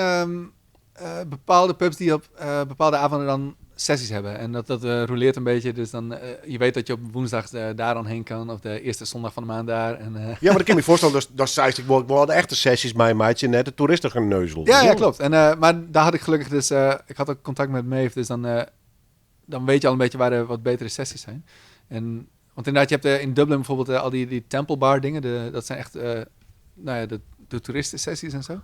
bepaalde pubs die op bepaalde avonden dan sessies hebben. En dat roleert een beetje. Dus dan, je weet dat je op woensdag daar dan heen kan. Of de eerste zondag van de maand daar. En, ja, maar dat kan je me voorstellen. Dat zei ik wel de echte sessies bij maatje. Net de toeristen gaan neuzel. Ja, klopt. En, maar daar had ik gelukkig dus... ik had ook contact met Maeve. Dus dan weet je al een beetje waar er wat betere sessies zijn. Want inderdaad, je hebt in Dublin bijvoorbeeld al die Temple Bar dingen. Dat zijn echt de toeristensessies en zo.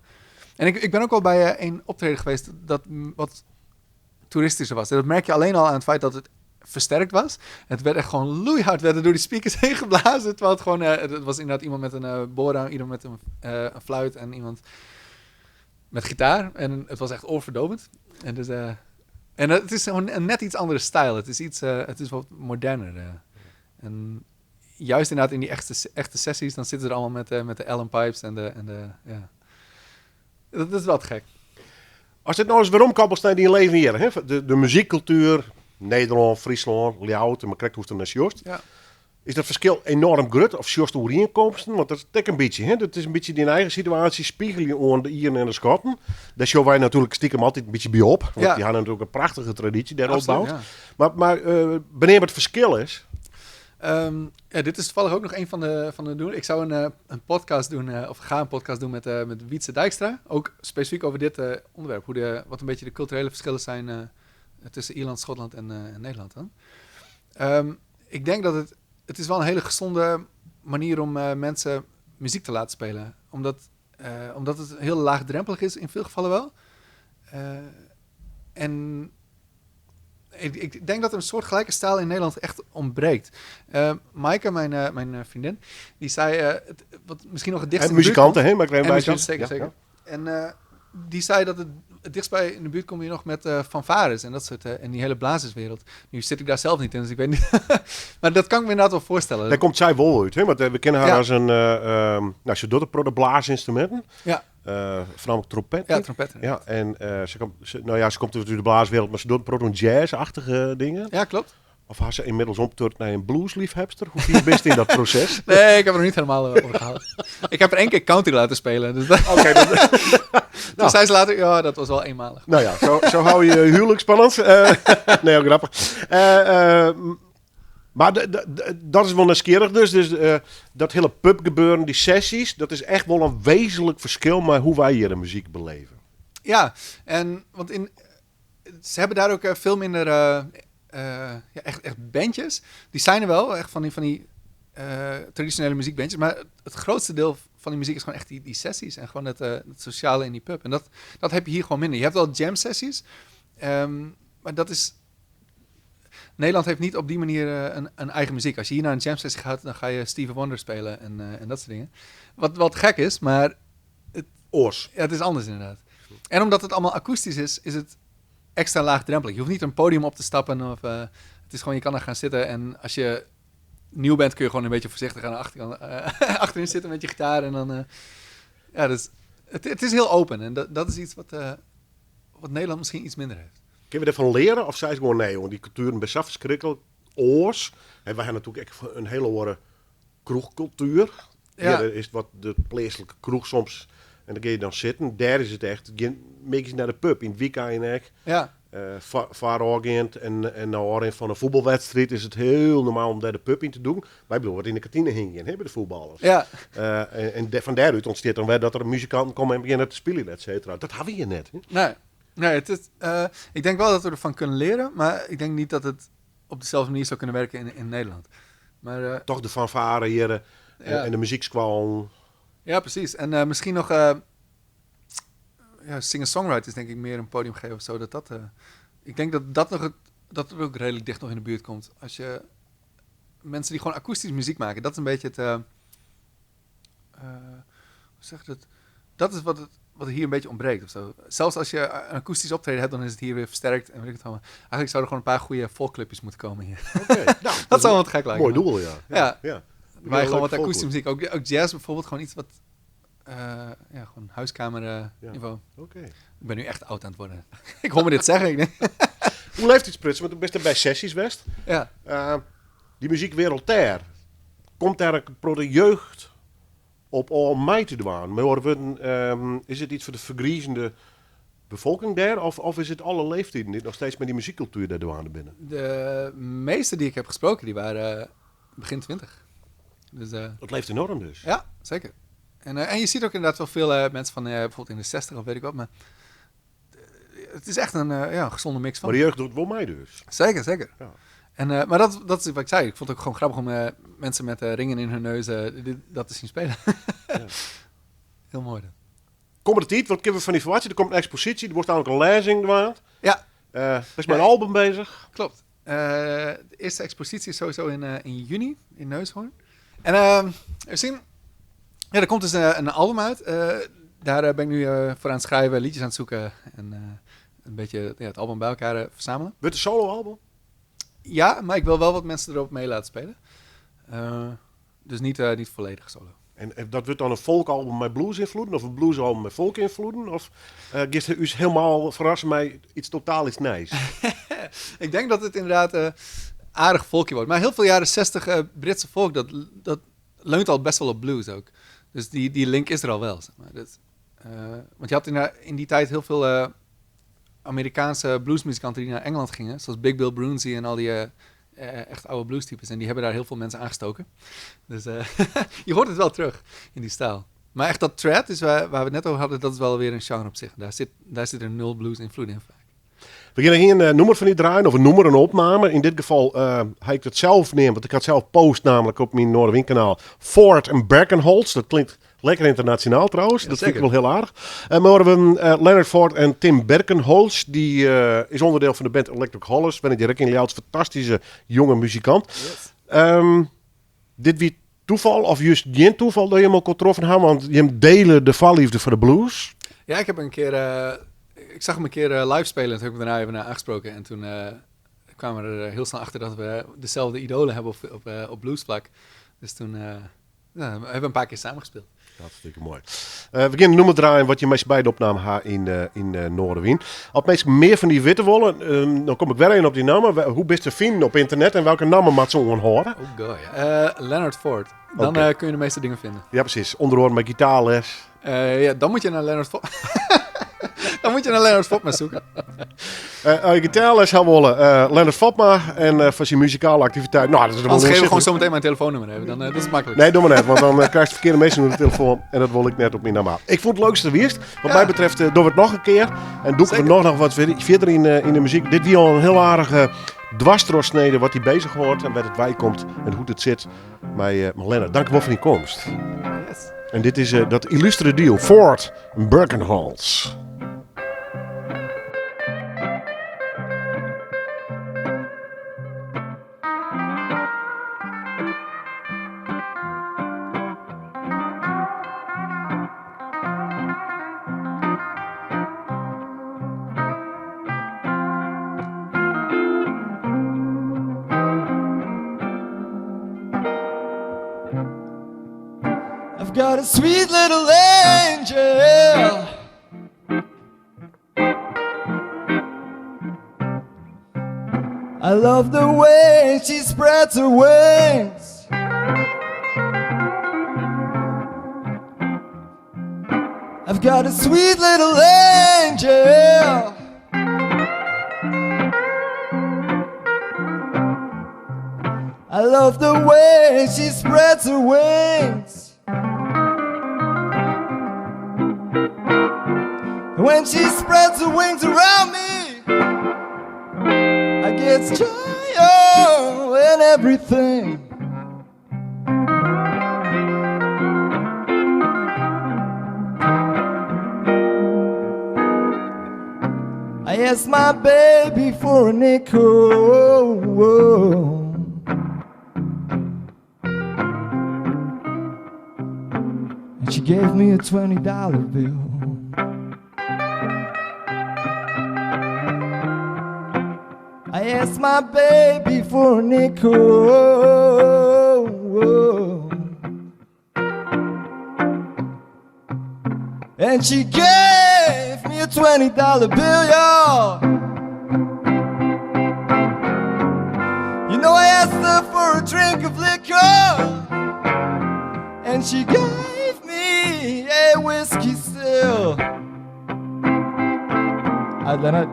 En ik ben ook al bij een optreden geweest dat wat toeristischer was. En dat merk je alleen al aan het feit dat het versterkt was. Het werd echt gewoon loeihard, werden door die speakers heen geblazen. Terwijl het gewoon, het was inderdaad iemand met een booraan, iemand met een fluit en iemand met gitaar. En het was echt oorverdovend. En, dus, en het is gewoon een net iets andere stijl. Het is wat moderner. En juist inderdaad in die echte sessies, dan zitten ze er allemaal met de Allen pipes en de ja. Dat is wel te gek. Als dit nou eens weer omkabbelt naar die leven hier, hè? De muziekcultuur, Nederland, Friesland, Ljouwt, en Makrek hoeft er naar Sjost. Ja. Is dat verschil enorm groot? Of Sjost overeenkomsten? Want dat is een beetje, hè? Dat is een beetje die eigen situatie spiegelen aan de Ieren en de Schotten. Daar showen wij natuurlijk stiekem altijd een beetje bij op. Want die hadden natuurlijk een prachtige traditie daar opbouwd. Ja. Maar wanneer het verschil is... Ja, dit is toevallig ook nog een van de doen. Ik zou een podcast doen, of ga een podcast doen met Wietse Dijkstra. Ook specifiek over dit onderwerp. Wat een beetje de culturele verschillen zijn tussen Ierland, Schotland en Nederland dan. Ik denk dat het is wel een hele gezonde manier om mensen muziek te laten spelen. Omdat het heel laagdrempelig is in veel gevallen wel. En ik denk dat er een soort gelijke stijl in Nederland echt ontbreekt. Maaike, mijn vriendin, die zei... wat misschien nog het dichtst En in de buurt muzikanten, komt. hè? Maar ik En bij muzikanten, zeker. En die zei dat het dichtst bij in de buurt kom je nog met fanfares en dat soort... en die hele blazerswereld. Nu zit ik daar zelf niet in, dus ik weet niet... maar dat kan ik me inderdaad wel voorstellen. Daar komt zij wel uit, hè? Want we kennen haar Ja. als een... ze doet het pro de blaasinstrumenten. Ja. Voornamelijk trompet. Ja, trompetten. Ja, en ze komt natuurlijk uit de blaaswereld, maar ze doet pro jazz-achtige dingen. Ja, klopt. Of had ze inmiddels omgeturnd naar een bluesliefhebster? Hoe viel best in dat proces? Nee, ik heb er nog niet helemaal over gehaald. Ik heb er 1 keer country laten spelen. Dus Oké, toen zei ze later, ja, dat was wel eenmalig. nou ja, zo hou je huwelijk spannend. Nee, heel grappig. Maar dat is wel nieuwsgierig dus. Dat hele pubgebeuren, die sessies, dat is echt wel een wezenlijk verschil met hoe wij hier de muziek beleven. Ja, want ze hebben daar ook veel minder echt bandjes. Die zijn er wel, echt van die traditionele muziekbandjes. Maar het grootste deel van die muziek is gewoon echt die sessies. En gewoon het sociale in die pub. En dat heb je hier gewoon minder. Je hebt wel jam sessies. Maar dat is... Nederland heeft niet op die manier een eigen muziek. Als je hier naar een jam sessie gaat, dan ga je Stevie Wonder spelen en dat soort dingen. Wat gek is, maar... Oors. Ja, het is anders inderdaad. En omdat het allemaal akoestisch is het extra laagdrempelig. Je hoeft niet een podium op te stappen. Het is gewoon, je kan er gaan zitten. En als je nieuw bent, kun je gewoon een beetje voorzichtig aan de achterkant, achterin zitten met je gitaar. En dan, dus het is heel open. En dat is iets wat Nederland misschien iets minder heeft. Kunnen we ervan leren? Of zei ze gewoon nee, jongen, die culturen best af verschrikkelijk. Oors. En wij hebben natuurlijk echt een hele hoore kroegcultuur. Ja. Hier is wat de plaatselijke kroeg soms. En dan kun je dan zitten. Daar is het echt. Je meekjes naar de pub. In het weekend echt. Ja. Vaarorgend en nou van een voetbalwedstrijd is het heel normaal om daar de pub in te doen. Wij bedoelen wat in de kantine hingen hebben de voetballers. Ja. En van daaruit ontstaat dan wel dat er muzikanten komen en beginnen te spelen, et cetera. Dat hebben we hier net. Hè? Nee, het is, ik denk wel dat we ervan kunnen leren, maar ik denk niet dat het op dezelfde manier zou kunnen werken in Nederland. Maar, toch de fanfare hier ja. en de muziekskwal. Ja, precies. En misschien nog singer-songwriters denk ik meer een podium geven of zo. Ik denk dat er ook redelijk dicht nog in de buurt komt. Als je mensen die gewoon akoestisch muziek maken, dat is een beetje het... hoe zeg je dat? Dat is wat hier een beetje ontbreekt of zo. Zelfs als je een akoestisch optreden hebt, dan is het hier weer versterkt. En weet ik het allemaal. Eigenlijk zouden er gewoon een paar goede folkclubjes moeten komen hier. Okay. Nou, dat zou wel wat gek lijken. Mooi doel, ja. Ja. Maar gewoon wat akoestische muziek. Ook jazz bijvoorbeeld, gewoon iets wat... gewoon huiskamer niveau. Oké. Ik ben nu echt oud aan het worden. Ik hoor me dit zeggen. Ik denk. Hoe leeft het Prutsen? Want du bent er bij sessies West. Ja. Die muziekwereld daar. Komt daar pro de jeugd op al mij te doen? Maar is het iets voor de vergriezende bevolking daar? Of is het alle leeftijden die nog steeds met die muziekcultuur daar douane binnen? De meeste die ik heb gesproken, die waren begin 20. Dus, dat leeft enorm dus. Ja, zeker. En je ziet ook inderdaad wel veel mensen van bijvoorbeeld in de 60 of weet ik wat. Maar het is echt een gezonde mix van. Maar de jeugd doet wel mij dus. Zeker. Ja. En, maar dat is wat ik zei. Ik vond het ook gewoon grappig om mensen met ringen in hun neus dat te zien spelen. Ja. Heel mooi. Komt de tijd, wat kunnen we van die verwachten? Er komt een expositie, er wordt ook een lezing gedaan. Ja. Er is mijn album bezig. Klopt. De eerste expositie is sowieso in juni in Neushoorn. En we zien... Ja, er komt dus een album uit. Daar ben ik nu voor aan het schrijven, liedjes aan het zoeken. En een beetje het album bij elkaar verzamelen. Wordt het een solo-album? Ja, maar ik wil wel wat mensen erop mee laten spelen. Dus niet volledig solo. En dat wordt dan een folkalbum met blues-invloeden? Of een bluesalbum met folk-invloeden? Of gaat u helemaal verrassen mij iets totaal iets nieuws? Ik denk dat het inderdaad aardig folky wordt. Maar heel veel jaren 60 Britse folk, dat leunt al best wel op blues ook. Dus die link is er al wel. Zeg maar. Want je had in die tijd heel veel Amerikaanse bluesmuzikanten die naar Engeland gingen. Zoals Big Bill Broonzy en al die echt oude bluestypes. En die hebben daar heel veel mensen aangestoken. Dus je hoort het wel terug in die stijl. Maar echt dat trad, is waar we het net over hadden, dat is wel weer een genre op zich. Daar zit er 0 blues invloed in vaak. We gaan geen nummer van die draaien, of een nummer, een opname. In dit geval ga ik het zelf nemen, want ik had zelf post namelijk op mijn Noorderwind-kanaal. Ford en Berkenholz, dat klinkt lekker internationaal trouwens. Ja, dat zeker. vind ik wel heel aardig. Maar horen we Leonard Ford en Tim Berkenholz. Die is onderdeel van de band Electric Hollis. Ben ik direct in Ljouwts, fantastische jonge muzikant. Yes. Dit wie toeval, of juist geen toeval dat je hem ook getroffen hebt, want je hem delen de valliefde voor de blues. Ja, ik heb een keer... ik zag hem een keer live spelen en toen heb ik daarna even naar aangesproken. En toen kwamen we er heel snel achter dat we dezelfde idolen hebben op bluesvlak. Dus toen we hebben een paar keer samengespeeld. Hartstikke mooi. We gaan een nummer draaien wat je meest bij de opname had in Noorderwien. Als mensen meer van die witte willen, dan kom ik weer in op die namen. Hoe best te vinden op internet en welke namen moet ze gewoon horen? Oh god, ja. Leonard Ford. Dan Oké. kun je de meeste dingen vinden. Ja, precies. Onderhoor met gitaarles. Ja, dan moet je naar Leonard Ford... dan moet je naar Leonard Ford maar zoeken. Als je gitaarles zou willen, Leonard Fopma en voor zijn muzikale activiteit. Nou, dat is Anders geven we gewoon zometeen mijn telefoonnummer even. Dan, dat is makkelijk. Nee, doe maar net, want dan krijg je de verkeerde mensen op de telefoon. En dat wil ik net op mijn naam. Ik vond het leukste wist. Wat mij betreft doen we het nog een keer. En doen we nog wat verder in de muziek. Dit was al een heel aardige dwarsdoorsnede wat hij bezig hoort. En waar het bij komt en hoe het zit. Maar Lennart, dank je wel voor die komst. Yes. En dit is dat illustre deal. Ford en Berkenholz. I've got a sweet little angel. I love the way she spreads her wings. I've got a sweet little angel. I love the way she spreads her wings. When she spreads her wings around me, I get joy in everything. I asked my baby for a nickel, and she gave me a $20 bill. I asked my baby for a nickel, and she gave me a $20 bill, y'all. You know I asked her for a drink of liquor, and she gave me a whiskey still. Leonard.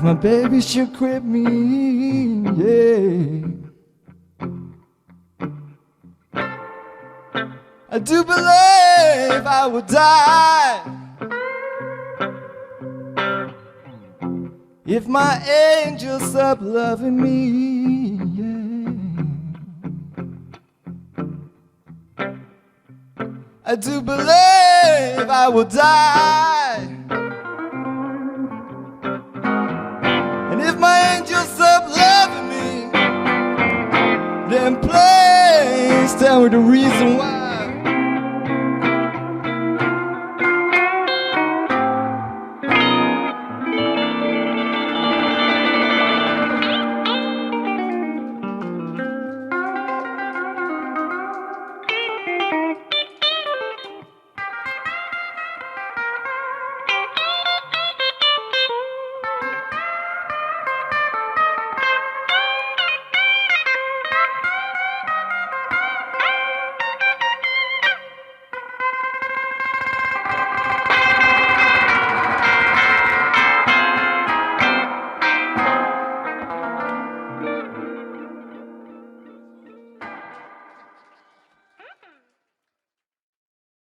my baby should quit me, yeah. I do believe I would die if my angel stopped loving me, yeah. I do believe I would die, and if my angel stopped loving me, then please tell me the reason why.